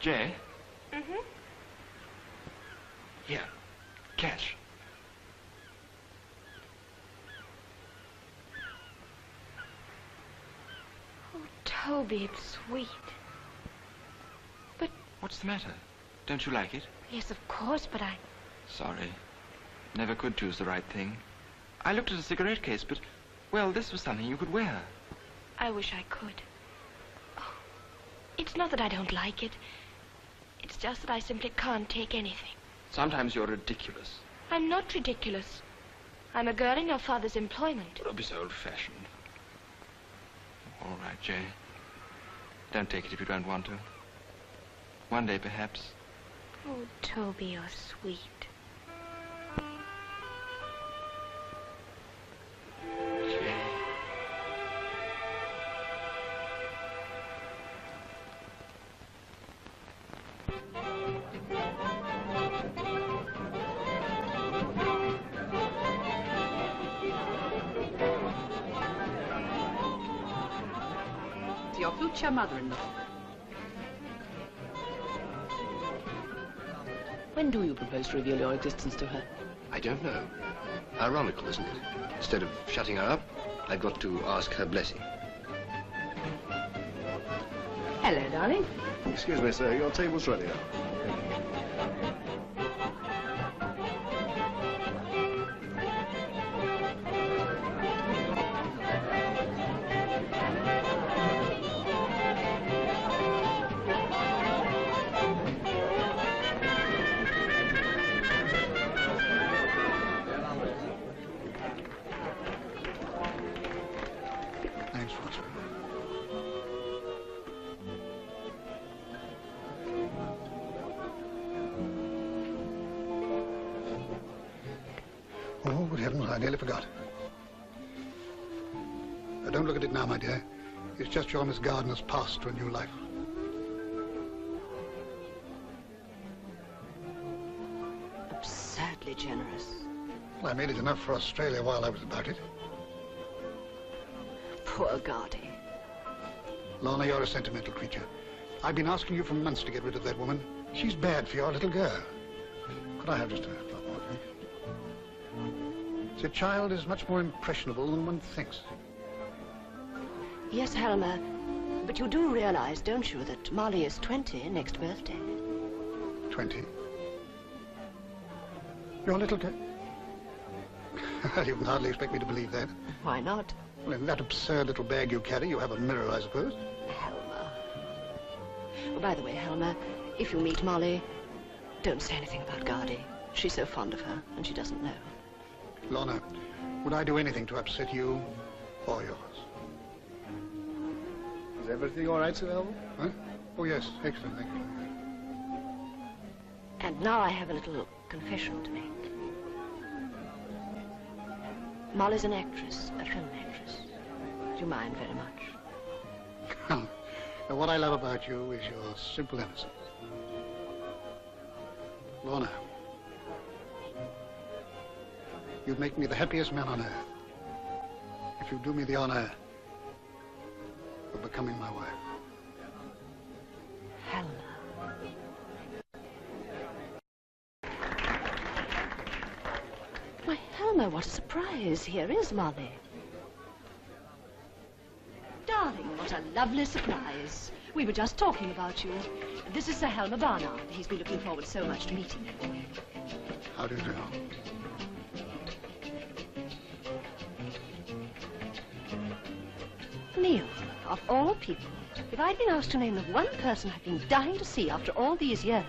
Jay? Mm-hmm. Here. Catch. Oh, Toby, it's sweet. But... What's the matter? Don't you like it? Yes, of course, but I... Sorry. Never could choose the right thing. I looked at a cigarette case, but, well, this was something you could wear. I wish I could. Oh, it's not that I don't like it. It's just that I simply can't take anything. Sometimes you're ridiculous. I'm not ridiculous. I'm a girl in your father's employment. Don't be so old-fashioned. All right, Jay. Don't take it if you don't want to. One day, perhaps. Oh, Toby, you're sweet. your future mother-in-law. When do you propose to reveal your existence to her? I don't know. Ironical, isn't it? Instead of shutting her up, I've got to ask her blessing. Hello, darling. Excuse me, sir. Your table's ready now. Thanks, Roger. Oh, good heavens, I nearly forgot. Don't look at it now, my dear. It's just your Miss Gardner's pass to a new life. Absurdly generous. Well, I made it enough for Australia while I was about it. Poor Gardy. Lorna, you're a sentimental creature. I've been asking you for months to get rid of that woman. She's bad for your little girl. Could I have just a drop more drink? The child is much more impressionable than one thinks. Yes, Helmer, but you do realize, don't you, that Molly is 20 next birthday? 20? Your little girl? Well, you can hardly expect me to believe that. Why not? Well, in that absurd little bag you carry, you have a mirror, I suppose. Helmer. Oh, by the way, Helmer, if you meet Molly, don't say anything about Gardy. She's so fond of her, and she doesn't know. Lorna, would I do anything to upset you or yours? Is everything all right, Sir Elmer? Huh? Oh, yes. Excellent, thank you. And now I have a little confession to make. Molly's an actress, a film actress. Do you mind very much? Now, what I love about you is your simple innocence. Lorna, you'd make me the happiest man on earth if you do me the honor of becoming my wife. Helmer. Why, Helmer, what a surprise. Here is Molly. Darling, what a lovely surprise. We were just talking about you. This is Sir Helmer Barnard. He's been looking forward so much to meeting you. How do you do? Neil, of all people, if I'd been asked to name the one person I've been dying to see after all these years,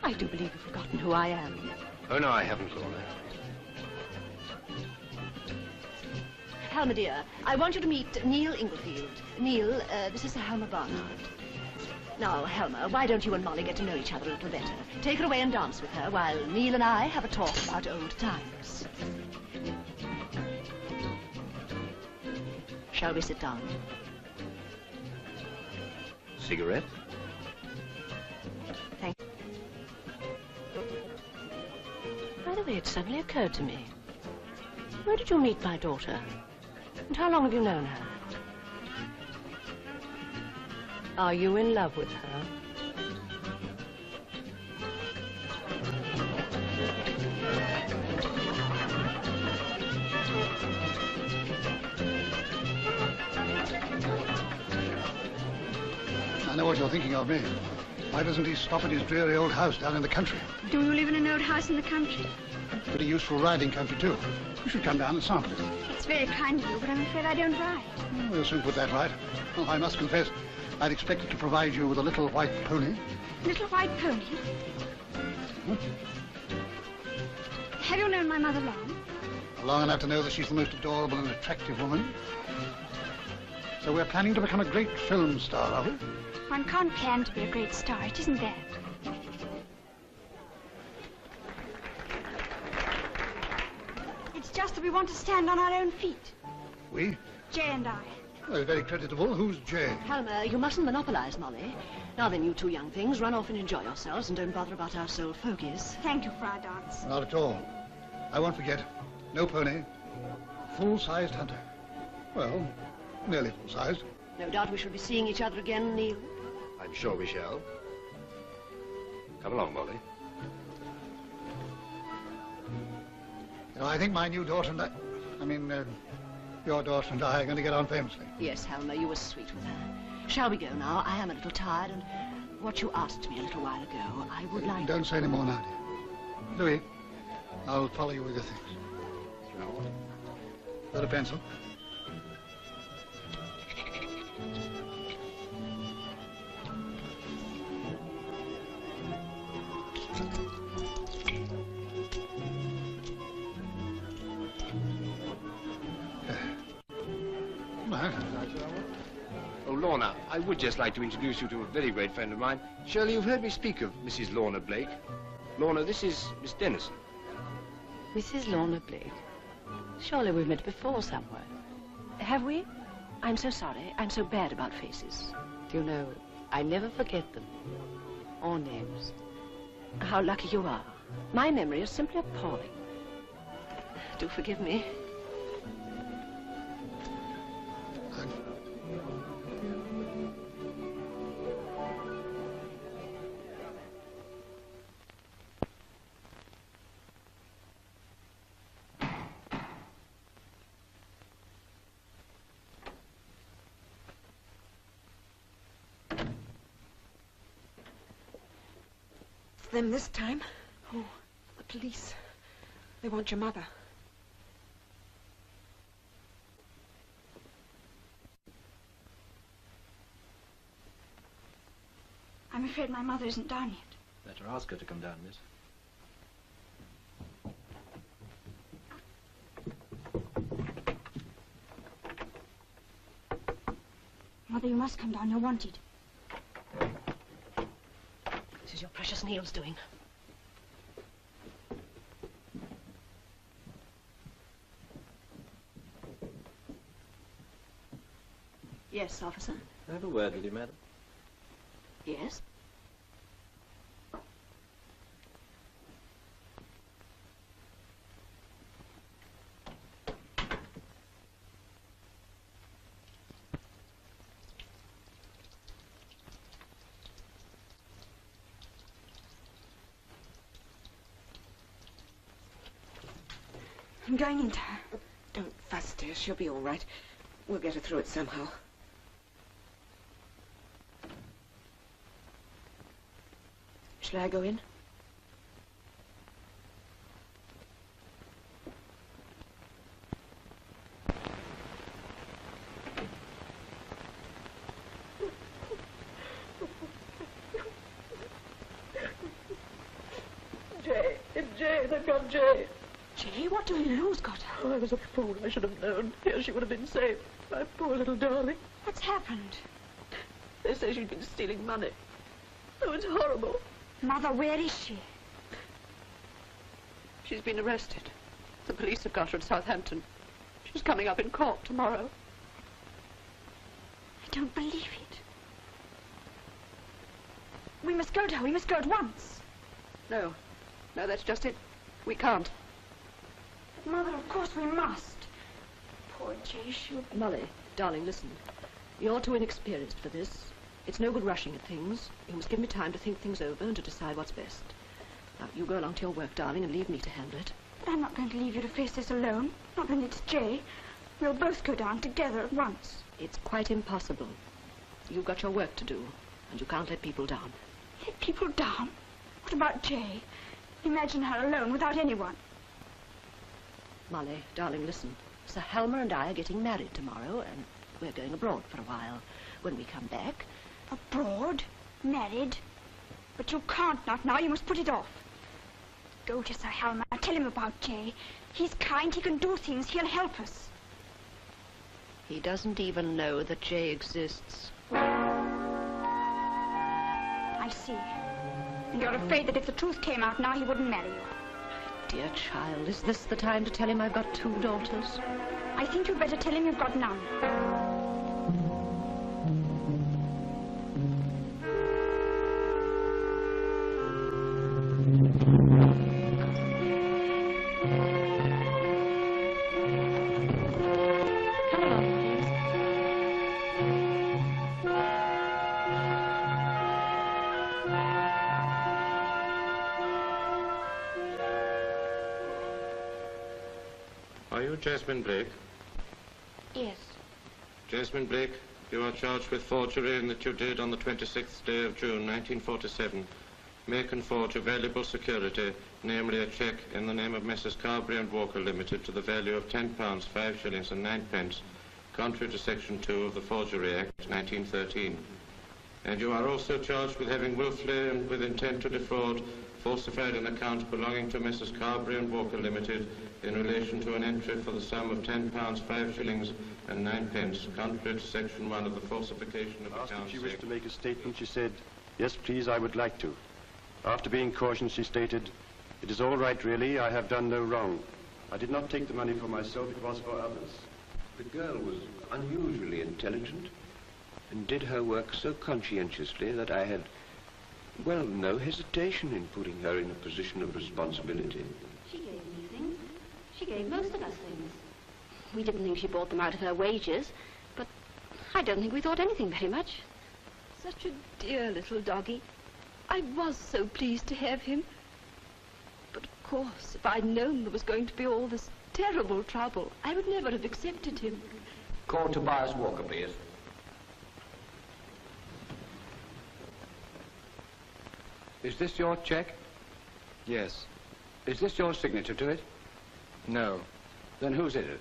I do believe you've forgotten who I am. Oh, no, I haven't, Lorna. Helmer, dear, I want you to meet Neil Inglefield. Neil, this is Sir Helmer Barnard. Now, Helmer, why don't you and Molly get to know each other a little better? Take her away and dance with her while Neil and I have a talk about old times. Shall we sit down? Cigarette? Thank you. By the way, it suddenly occurred to me. Where did you meet my daughter? And how long have you known her? Are you in love with her? I know what you're thinking of me. Why doesn't he stop at his dreary old house down in the country? Do you live in an old house in the country? Pretty useful riding country, too. You should come down and sample it. It's very kind of you, but I'm afraid I don't ride. We'll soon put that right. Well, I must confess, I'd expected to provide you with a little white pony. Little white pony? Huh? Have you known my mother long? Long enough to know that she's the most adorable and attractive woman. So we're planning to become a great film star, are we? One can't plan to be a great star, it isn't that. It's just that we want to stand on our own feet. We? Jay and I. Well, very creditable. Who's Jay? Helmer, you mustn't monopolize Molly. Now then, you two young things, run off and enjoy yourselves and don't bother about our soul fogies. Thank you for our dance. Not at all. I won't forget. No pony. Full-sized hunter. Well, nearly full-sized. No doubt we shall be seeing each other again, Neil. I'm sure we shall. Come along, Molly. You know, I think my new daughter and your daughter and I are going to get on famously. Yes, Helmer, you were sweet with her. Shall we go now? I am a little tired, and what you asked me a little while ago, I would like... Don't say any more now, dear. Louis, I'll follow you with your things. Got a pencil? Oh, Lorna, I would just like to introduce you to a very great friend of mine. Surely you've heard me speak of Mrs. Lorna Blake. Lorna, this is Miss Dennison. Mrs. Lorna Blake. Surely we've met before somewhere. Have we? I'm so sorry. I'm so bad about faces. Do you know, I never forget them. Or names. How lucky you are. My memory is simply appalling. Do forgive me. Them this time. Oh, the police. They want your mother. I'm afraid my mother isn't down yet. Better ask her to come down, miss. Mother, you must come down. You're wanted. This is your precious Neil's doing. Yes, officer. I have a word with you, madam. Yes? I'm going into her. Don't fuss, dear. She'll be all right. We'll get her through it somehow. Shall I go in? Jay, they've got Jay. Jay, what do we lose, got her? Oh, I was a fool. I should have known. Here she would have been safe. My poor little darling. What's happened? They say she's been stealing money. Oh, it's horrible. Mother, where is she? She's been arrested. The police have got her at Southampton. She's coming up in court tomorrow. I don't believe it. We must go to her. We must go at once. No, that's just it. We can't. But Mother, of course we must. Poor Jay, she'll... Molly, darling, listen. You're too inexperienced for this. It's no good rushing at things. You must give me time to think things over and to decide what's best. Now, you go along to your work, darling, and leave me to handle it. But I'm not going to leave you to face this alone. Not when it's Jay. We'll both go down together at once. It's quite impossible. You've got your work to do, and you can't let people down. Let people down? What about Jay? Imagine her alone without anyone. Molly, darling, listen. Sir Helmer and I are getting married tomorrow, and we're going abroad for a while. When we come back... Abroad? Married? But you can't not now. You must put it off. Go to Sir Helmer. Tell him about Jay. He's kind. He can do things. He'll help us. He doesn't even know that Jay exists. I see. And you're afraid that if the truth came out now, he wouldn't marry you. Dear child, is this the time to tell him I've got 2 daughters? I think you'd better tell him you've got none. Come along, please. Are you Jasmine Blake? Yes. Jasmine Blake, you are charged with forgery in that you did on the 26th day of June 1947 make and forge a valuable security, namely a cheque in the name of Messrs. Carberry and Walker Limited to the value of £10, 5 shillings and 9 pence, contrary to Section 2 of the Forgery Act 1913. And you are also charged with having wilfully and with intent to defraud falsified an account belonging to Messrs. Carberry and Walker Limited in relation to an entry for the sum of £10, 5 shillings and 9 pence, contrary to Section 1 of the Falsification of Accounts Act. Asked if she wished to make a statement, she said, "Yes, please, I would like to." After being cautioned, she stated, "It is all right, really. I have done no wrong. I did not take the money for myself. It was for others." The girl was unusually intelligent and did her work so conscientiously that I had, well, no hesitation in putting her in a position of responsibility. She gave me things. She gave most of us things. We didn't think she bought them out of her wages, but I don't think we thought anything very much. Such a dear little doggy. I was so pleased to have him. But of course, if I'd known there was going to be all this terrible trouble, I would never have accepted him. Call Tobias Walker, please. Is this your cheque? Yes. Is this your signature to it? No. Then whose is it?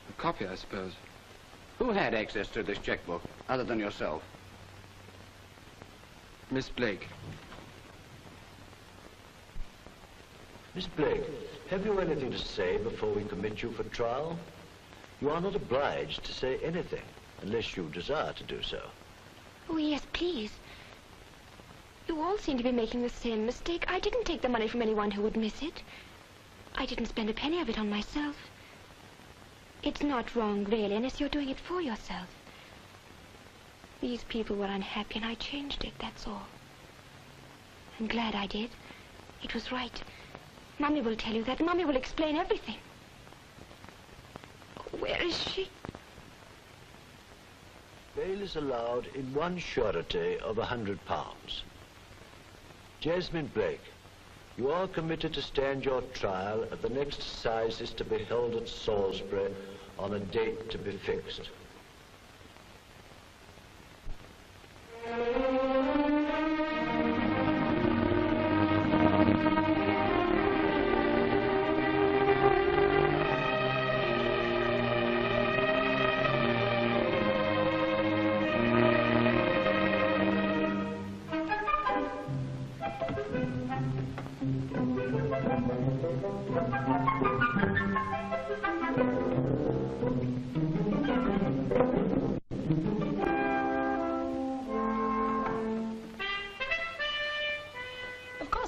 A copy, I suppose. Who had access to this checkbook, other than yourself? Miss Blake. Miss Blake, have you anything to say before we commit you for trial? You are not obliged to say anything, unless you desire to do so. Oh, yes, please. You all seem to be making the same mistake. I didn't take the money from anyone who would miss it. I didn't spend a penny of it on myself. It's not wrong, really, unless you're doing it for yourself. These people were unhappy, and I changed it, that's all. I'm glad I did. It was right. Mummy will tell you that. Mummy will explain everything. Oh, where is she? Bail is allowed in one surety of £100. Jasmine Blake, you are committed to stand your trial at the next assizes to be held at Salisbury on a date to be fixed.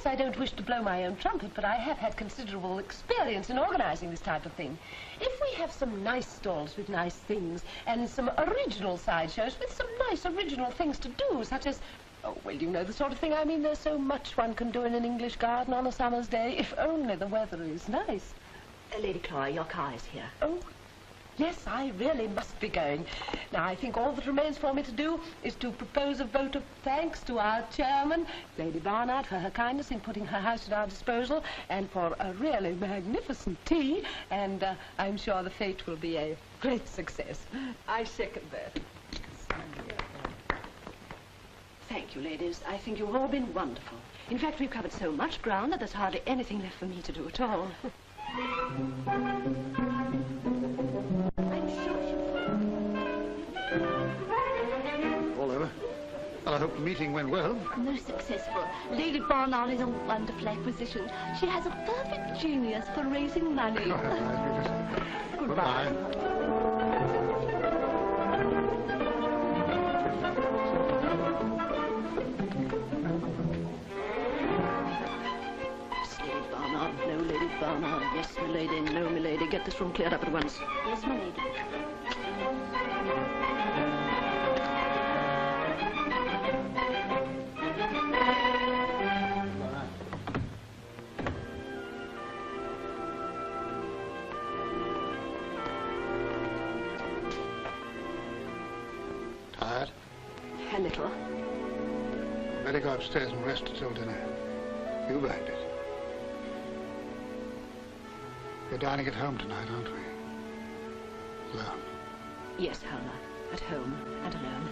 I don't wish to blow my own trumpet, but I have had considerable experience in organizing this type of thing. If we have some nice stalls with nice things and some original sideshows with some nice original things to do, such as, oh, well, you know the sort of thing I mean. There's so much one can do in an English garden on a summer's day, if only the weather is nice. Lady Clara, your car is here. Oh, yes, I really must be going. Now, I think all that remains for me to do is to propose a vote of thanks to our chairman, Lady Barnard, for her kindness in putting her house at our disposal, and for a really magnificent tea, and I'm sure the fete will be a great success. I second that. Thank you, ladies. I think you've all been wonderful. In fact, we've covered so much ground that there's hardly anything left for me to do at all. All over. Well, I hope the meeting went well. Most successful. Lady Barnard is a wonderful acquisition. She has a perfect genius for raising money. Goodbye. Lady Barnard, no, Lady Barnard. Yes, my lady, no, my lady. Get this room cleared up at once. Yes, my lady. Tired? A little. Better go upstairs and rest till dinner. You bagged it. We're dining at home tonight, aren't we? Alone. Yes, Helmer. At home and alone.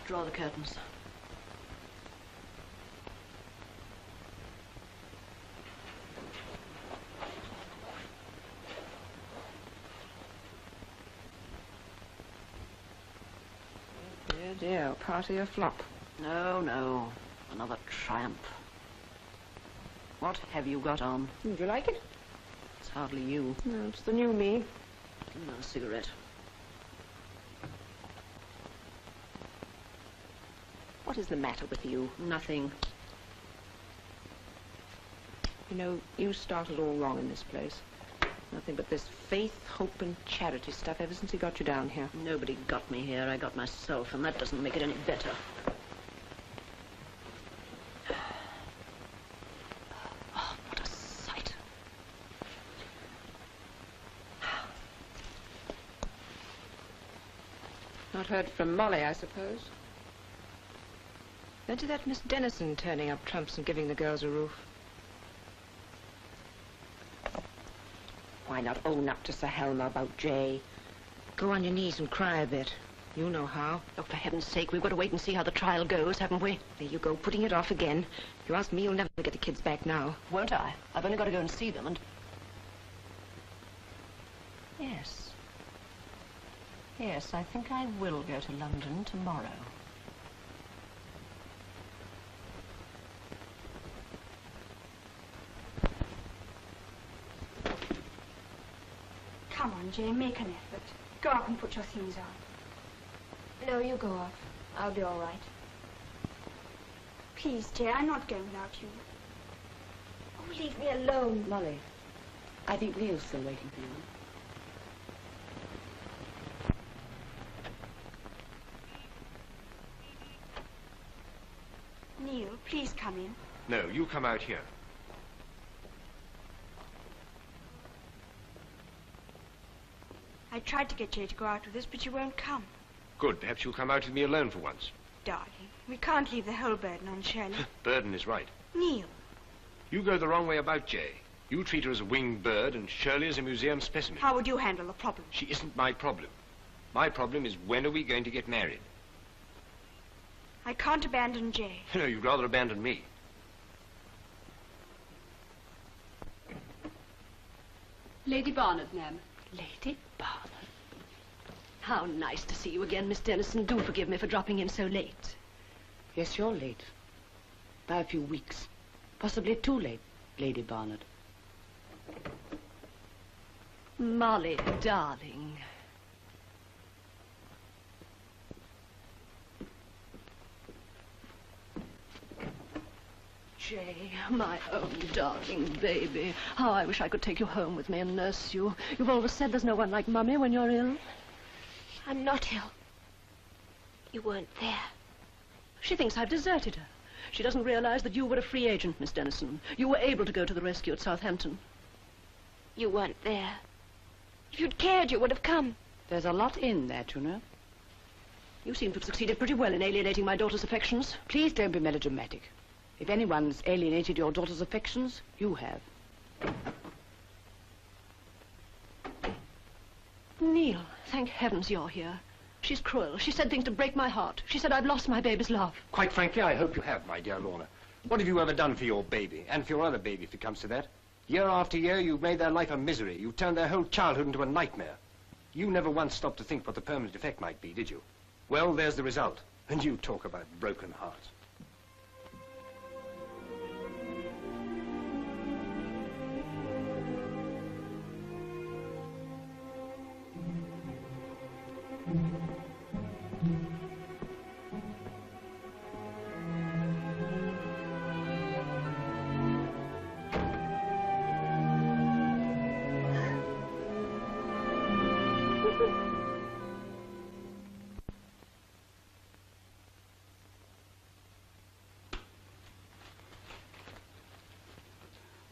Draw the curtains. Dear, dear, party or flop? No, no. Another triumph. What have you got on? Would you like it? It's hardly you. No, it's the new me. Give me another cigarette. What is the matter with you? Nothing. You know, you started all wrong in this place. Nothing but this faith, hope, and charity stuff ever since he got you down here. Nobody got me here. I got myself, and that doesn't make it any better. Oh, what a sight. Not heard from Molly, I suppose? Fancy that Miss Dennison turning up trumps and giving the girls a roof. Why not own up to Sir Helmer about Jay? Go on your knees and cry a bit. You know how. Oh, for heaven's sake, we've got to wait and see how the trial goes, haven't we? There you go, putting it off again. If you ask me, you'll never get the kids back now. Won't I? I've only got to go and see them and... Yes. Yes, I think I will go to London tomorrow. Come on, Jay, make an effort. Go up and put your things on. No, you go off. I'll be all right. Please, Jay, I'm not going without you. Oh, leave me alone. Molly, I think Neil's still waiting for you. Neil, please come in. No, you come out here. I tried to get Jay to go out with us, but you won't come. Good. Perhaps you'll come out with me alone for once. Darling, we can't leave the whole burden on Shirley. Burden is right. Neil. You go the wrong way about Jay. You treat her as a winged bird and Shirley as a museum specimen. How would you handle the problem? She isn't my problem. My problem is, when are we going to get married? I can't abandon Jay. No, you'd rather abandon me. Lady Barnard, ma'am. Lady Barnard. How nice to see you again, Miss Dennison. Do forgive me for dropping in so late. Yes, you're late. By a few weeks. Possibly too late, Lady Barnard. Molly, darling. Jay, my own darling baby. How I wish I could take you home with me and nurse you. You've always said there's no one like Mummy when you're ill. I'm not ill. You weren't there. She thinks I've deserted her. She doesn't realize that you were a free agent, Miss Dennison. You were able to go to the rescue at Southampton. You weren't there. If you'd cared, you would have come. There's a lot in that, you know. You seem to have succeeded pretty well in alienating my daughter's affections. Please don't be melodramatic. If anyone's alienated your daughter's affections, you have. Neil, thank heavens you're here. She's cruel. She said things to break my heart. She said I've lost my baby's love. Quite frankly, I hope you have, my dear Lorna. What have you ever done for your baby, and for your other baby, if it comes to that? Year after year, you've made their life a misery. You've turned their whole childhood into a nightmare. You never once stopped to think what the permanent effect might be, did you? Well, there's the result. And you talk about broken hearts.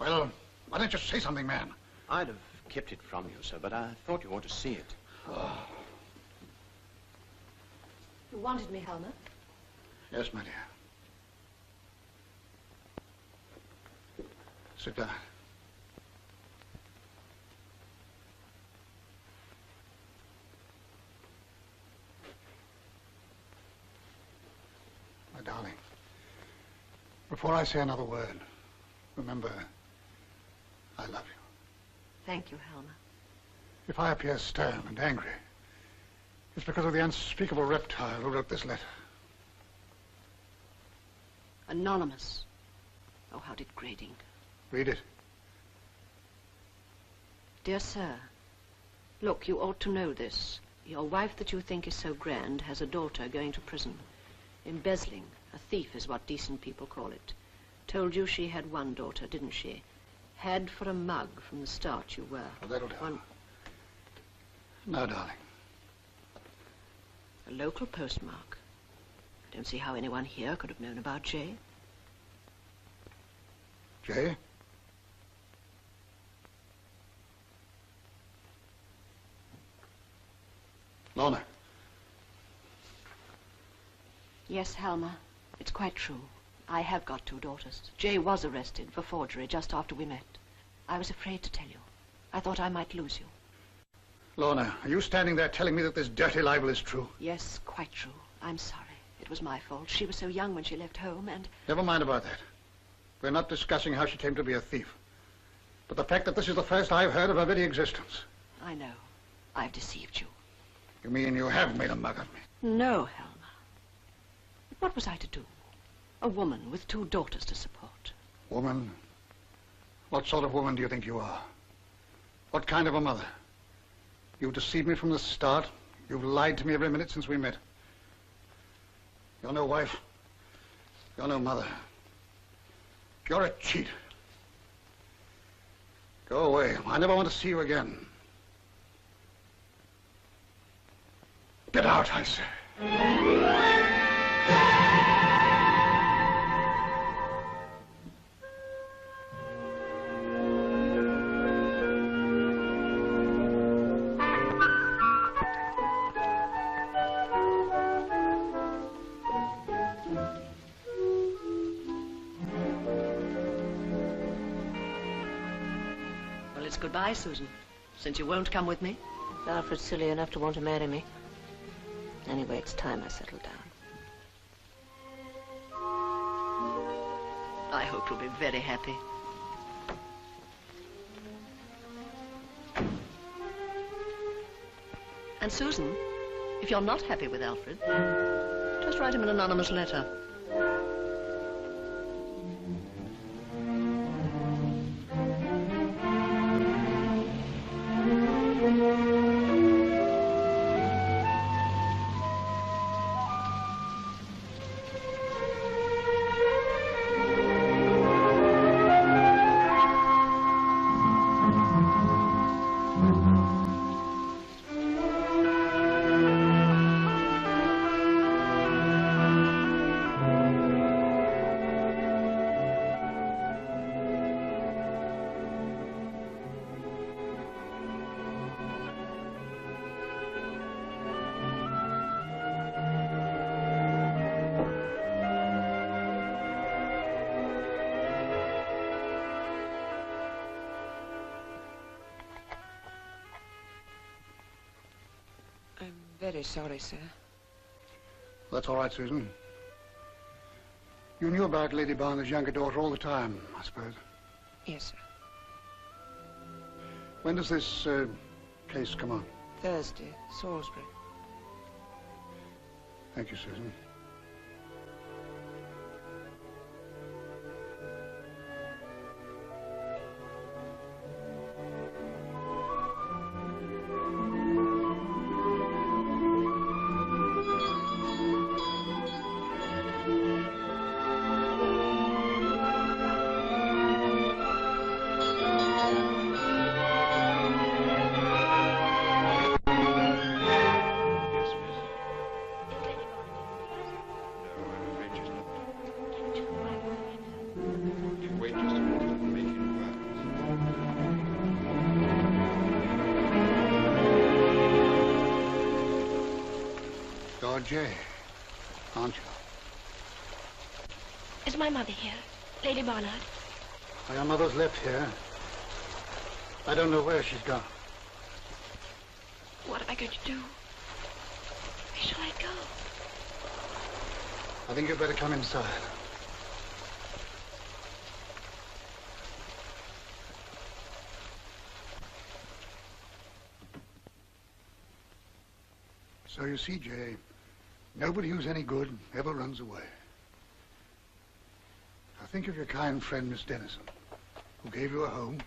Well, why don't you say something, man? I'd have kept it from you, sir, but I thought you ought to see it. Oh. You wanted me, Helmer? Yes, my dear. Sit down. My darling, before I say another word, remember, I love you. Thank you, Helmer. If I appear stern and angry, it's because of the unspeakable reptile who wrote this letter. Anonymous. Oh, how degrading. Read it. Dear sir, look, you ought to know this. Your wife that you think is so grand has a daughter going to prison. Embezzling. A thief is what decent people call it. Told you she had one daughter, didn't she? Had for a mug from the start you were. Oh, that'll do. Now, darling. A local postmark. I don't see how anyone here could have known about Jay. Jay? Lorna. Yes, Helmer. It's quite true. I have got 2 daughters. Jay was arrested for forgery just after we met. I was afraid to tell you. I thought I might lose you. Lorna, are you standing there telling me that this dirty libel is true? Yes, quite true. I'm sorry. It was my fault. She was so young when she left home and... Never mind about that. We're not discussing how she came to be a thief. But the fact that this is the first I've heard of her very existence. I know. I've deceived you. You mean you have made a mug of me? No, Helmer. What was I to do? A woman with 2 daughters to support. Woman? What sort of woman do you think you are? What kind of a mother? You've deceived me from the start. You've lied to me every minute since we met. You're no wife. You're no mother. You're a cheat. Go away. I never want to see you again. Get out, I say. Well, it's goodbye, Susan, since you won't come with me. Alfred's silly enough to want to marry me. Anyway, it's time I settled down. I hope you'll be very happy. And Susan, if you're not happy with Alfred, just write him an anonymous letter. Very sorry, sir. That's all right, Susan. You knew about Lady Barner's younger daughter all the time, I suppose. Yes, sir. When does this case come on? Thursday, Salisbury. Thank you, Susan. Jay, aren't you? Is my mother here? Lady Barnard? Your mother's left here. I don't know where she's gone. What am I going to do? Where shall I go? I think you'd better come inside. So you see, Jay, nobody who's any good ever runs away. Now think of your kind friend, Miss Dennison, who gave you a home,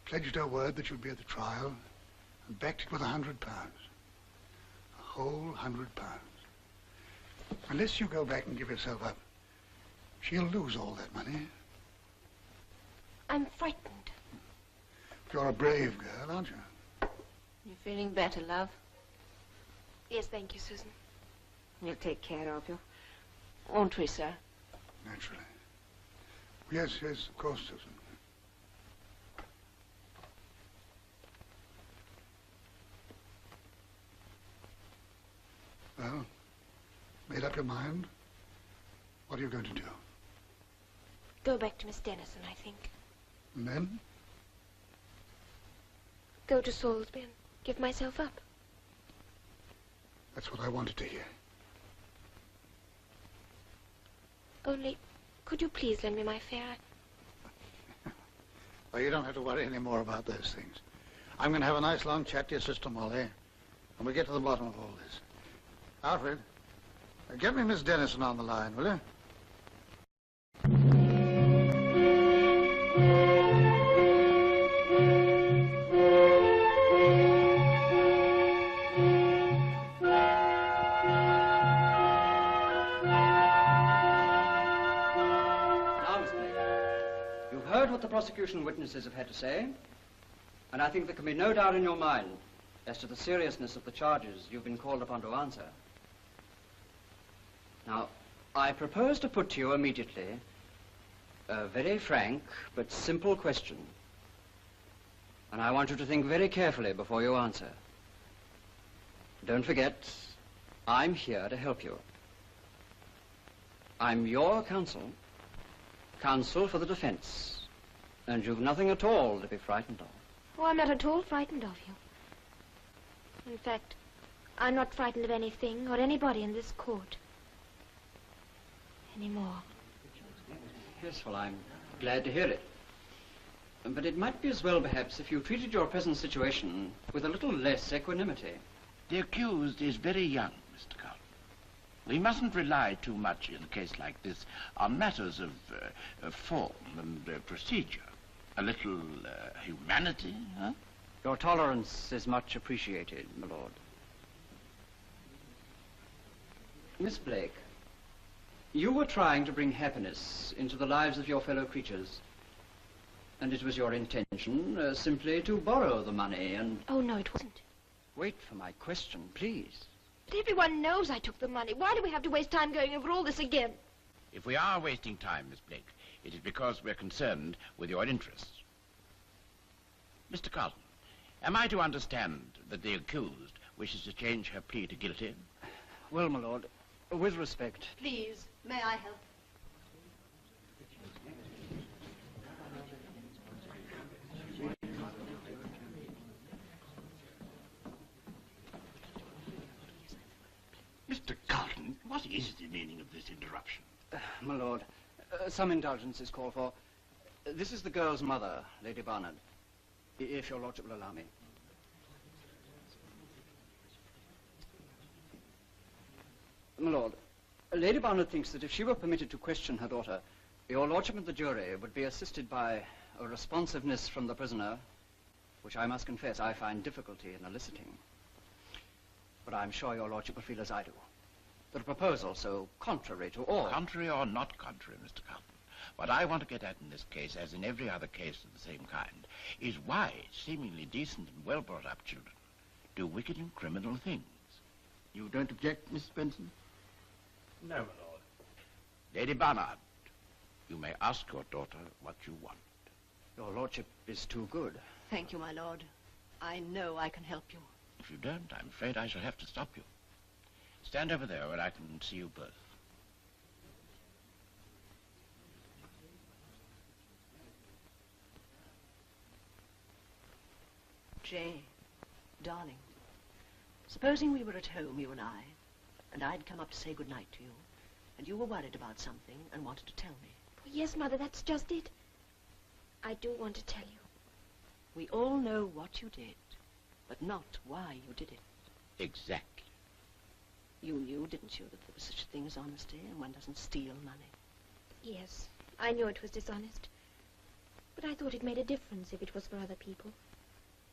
pledged her word that you'd be at the trial, and backed it with £100. A whole £100. Unless you go back and give yourself up, she'll lose all that money. I'm frightened. You're a brave girl, aren't you? You feeling better, love? Yes, thank you, Susan. We'll take care of you. Won't we, sir? Naturally. Yes, yes, of course, Susan. Well, made up your mind? What are you going to do? Go back to Miss Dennison, I think. And then? Go to Salisbury and give myself up. That's what I wanted to hear. Only, could you please lend me my fare? Well, you don't have to worry any more about those things. I'm going to have a nice long chat to your sister, Molly, and we'll get to the bottom of all this. Alfred, get me Miss Dennison on the line, will you? What the prosecution witnesses have had to say, and I think there can be no doubt in your mind as to the seriousness of the charges you've been called upon to answer. Now, I propose to put to you immediately a very frank but simple question, and I want you to think very carefully before you answer. Don't forget, I'm here to help you. I'm your counsel for the defense. And you've nothing at all to be frightened of. Oh, I'm not at all frightened of you. In fact, I'm not frightened of anything or anybody in this court. Anymore. Yes, well, I'm glad to hear it. But it might be as well, perhaps, if you treated your present situation with a little less equanimity. The accused is very young, Mr. Carlton. We mustn't rely too much in a case like this on matters of form and procedure. A little humanity, huh? Your tolerance is much appreciated, my lord. Miss Blake, you were trying to bring happiness into the lives of your fellow creatures. And it was your intention simply to borrow the money and... Oh, no, it wasn't. Wait for my question, please. But everyone knows I took the money. Why do we have to waste time going over all this again? If we are wasting time, Miss Blake, it is because we're concerned with your interests. Mr. Carlton, am I to understand that the accused wishes to change her plea to guilty? Well, my lord, with respect... Please, may I help? Mr. Carlton, what is the meaning of this interruption? My lord, some indulgence is called for. This is the girl's mother, Lady Barnard, if your lordship will allow me. My lord, Lady Barnard thinks that if she were permitted to question her daughter, your lordship and the jury would be assisted by a responsiveness from the prisoner, which I must confess I find difficulty in eliciting. But I'm sure your lordship will feel as I do. That a proposal so contrary to all... Contrary or not contrary, Mr. Carlton, what I want to get at in this case, as in every other case of the same kind, is why seemingly decent and well-brought-up children do wicked and criminal things. You don't object, Miss Benson? No, my lord. Lady Barnard, you may ask your daughter what you want. Your lordship is too good. Thank you, my lord. I know I can help you. If you don't, I'm afraid I shall have to stop you. Stand over there where I can see you both. Jay, darling, supposing we were at home, you and I'd come up to say goodnight to you, and you were worried about something and wanted to tell me. Oh, yes, Mother, that's just it. I do want to tell you. We all know what you did, but not why you did it. Exactly. You knew, didn't you, that there was such a thing as honesty, and one doesn't steal money? Yes, I knew it was dishonest. But I thought it made a difference if it was for other people.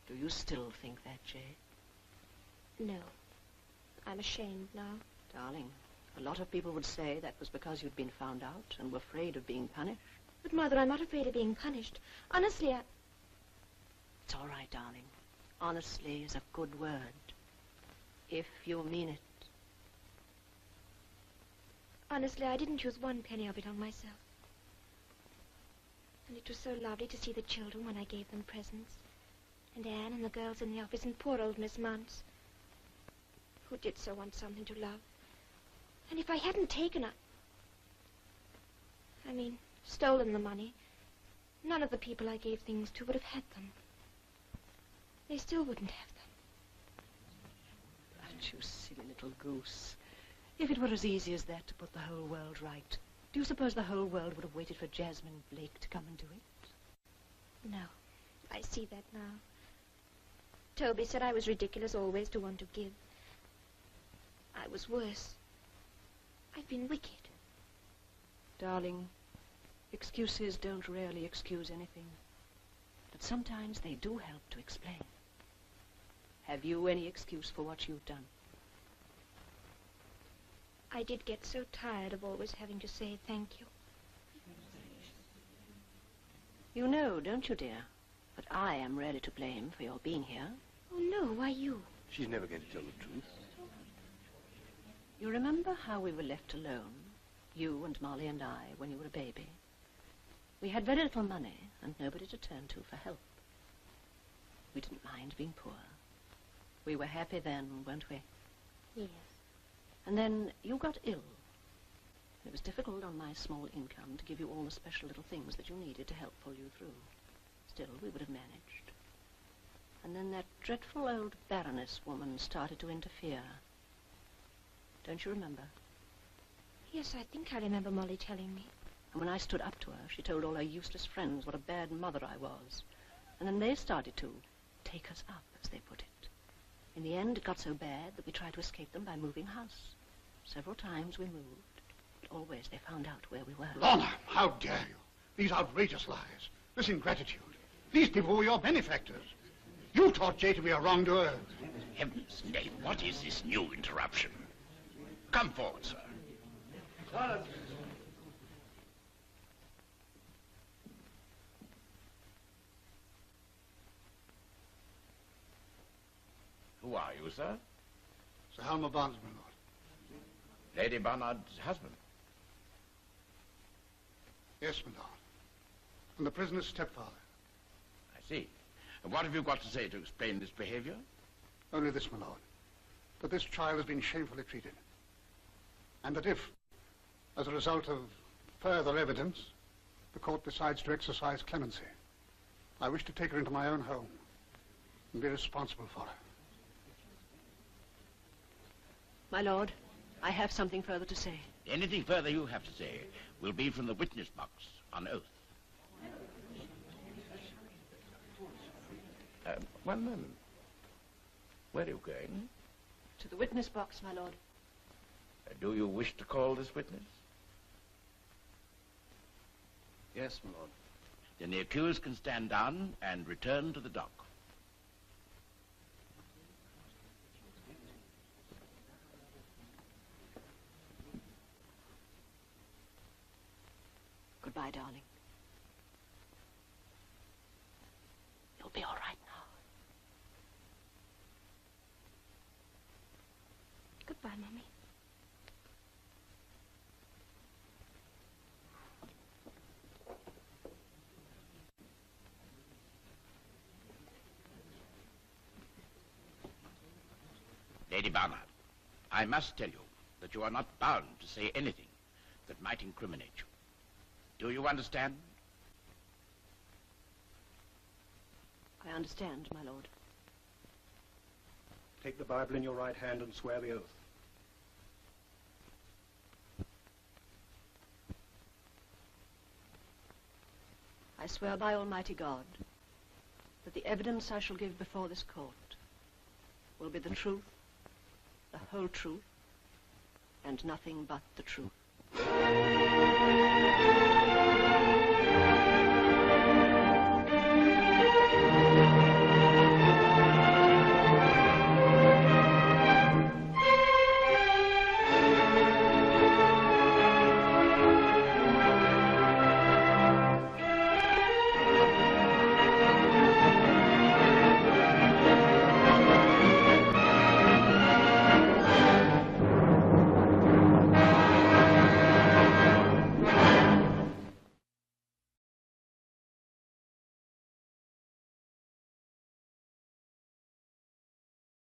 Do you still think that, Jay? No. I'm ashamed now. Darling, a lot of people would say that was because you'd been found out and were afraid of being punished. But, Mother, I'm not afraid of being punished. Honestly, It's all right, darling. Honestly is a good word. If you mean it. Honestly, I didn't use one penny of it on myself. And it was so lovely to see the children when I gave them presents. And Anne and the girls in the office and poor old Miss Muntz, who did so want something to love. And if I hadn't taken stolen the money, none of the people I gave things to would have had them. They still wouldn't have them. But you silly little goose. If it were as easy as that to put the whole world right, do you suppose the whole world would have waited for Jasmine Blake to come and do it? No, I see that now. Toby said I was ridiculous always to want to give. I was worse. I've been wicked. Darling, excuses don't rarely excuse anything. But sometimes they do help to explain. Have you any excuse for what you've done? I did get so tired of always having to say thank you. You know, don't you, dear, that I am rarely to blame for your being here. Oh, no, why you? She's never going to tell the truth. You remember how we were left alone, you and Molly and I, when you were a baby? We had very little money and nobody to turn to for help. We didn't mind being poor. We were happy then, weren't we? Yes. And then you got ill. It was difficult on my small income to give you all the special little things that you needed to help pull you through. Still, we would have managed. And then that dreadful old Baroness woman started to interfere. Don't you remember? Yes, I think I remember Molly telling me. And when I stood up to her, she told all her useless friends what a bad mother I was. And then they started to take us up, as they put it. In the end, it got so bad that we tried to escape them by moving house. Several times we moved, but always they found out where we were. Lorna, how dare you? These outrageous lies, this ingratitude. These people were your benefactors. You taught Jay to be a wrongdoer. Heavens, Dave, what is this new interruption? Come forward, sir. Who are you, sir? Sir Halmer Barnes, my lord. Lady Barnard's husband. Yes, my lord. And the prisoner's stepfather. I see. And what have you got to say to explain this behavior? Only this, my lord. That this child has been shamefully treated. And that if, as a result of further evidence, the court decides to exercise clemency, I wish to take her into my own home and be responsible for her. My lord, I have something further to say. Anything further you have to say will be from the witness box on oath. One moment. Where are you going? To the witness box, my lord. Do you wish to call this witness? Yes, my lord. Then the accused can stand down and return to the dock. Goodbye, darling. You'll be all right now. Goodbye, Mummy. Lady Barnard, I must tell you that you are not bound to say anything that might incriminate you. Do you understand? I understand, my lord. Take the Bible in your right hand and swear the oath. I swear by Almighty God that the evidence I shall give before this court will be the truth, the whole truth, and nothing but the truth.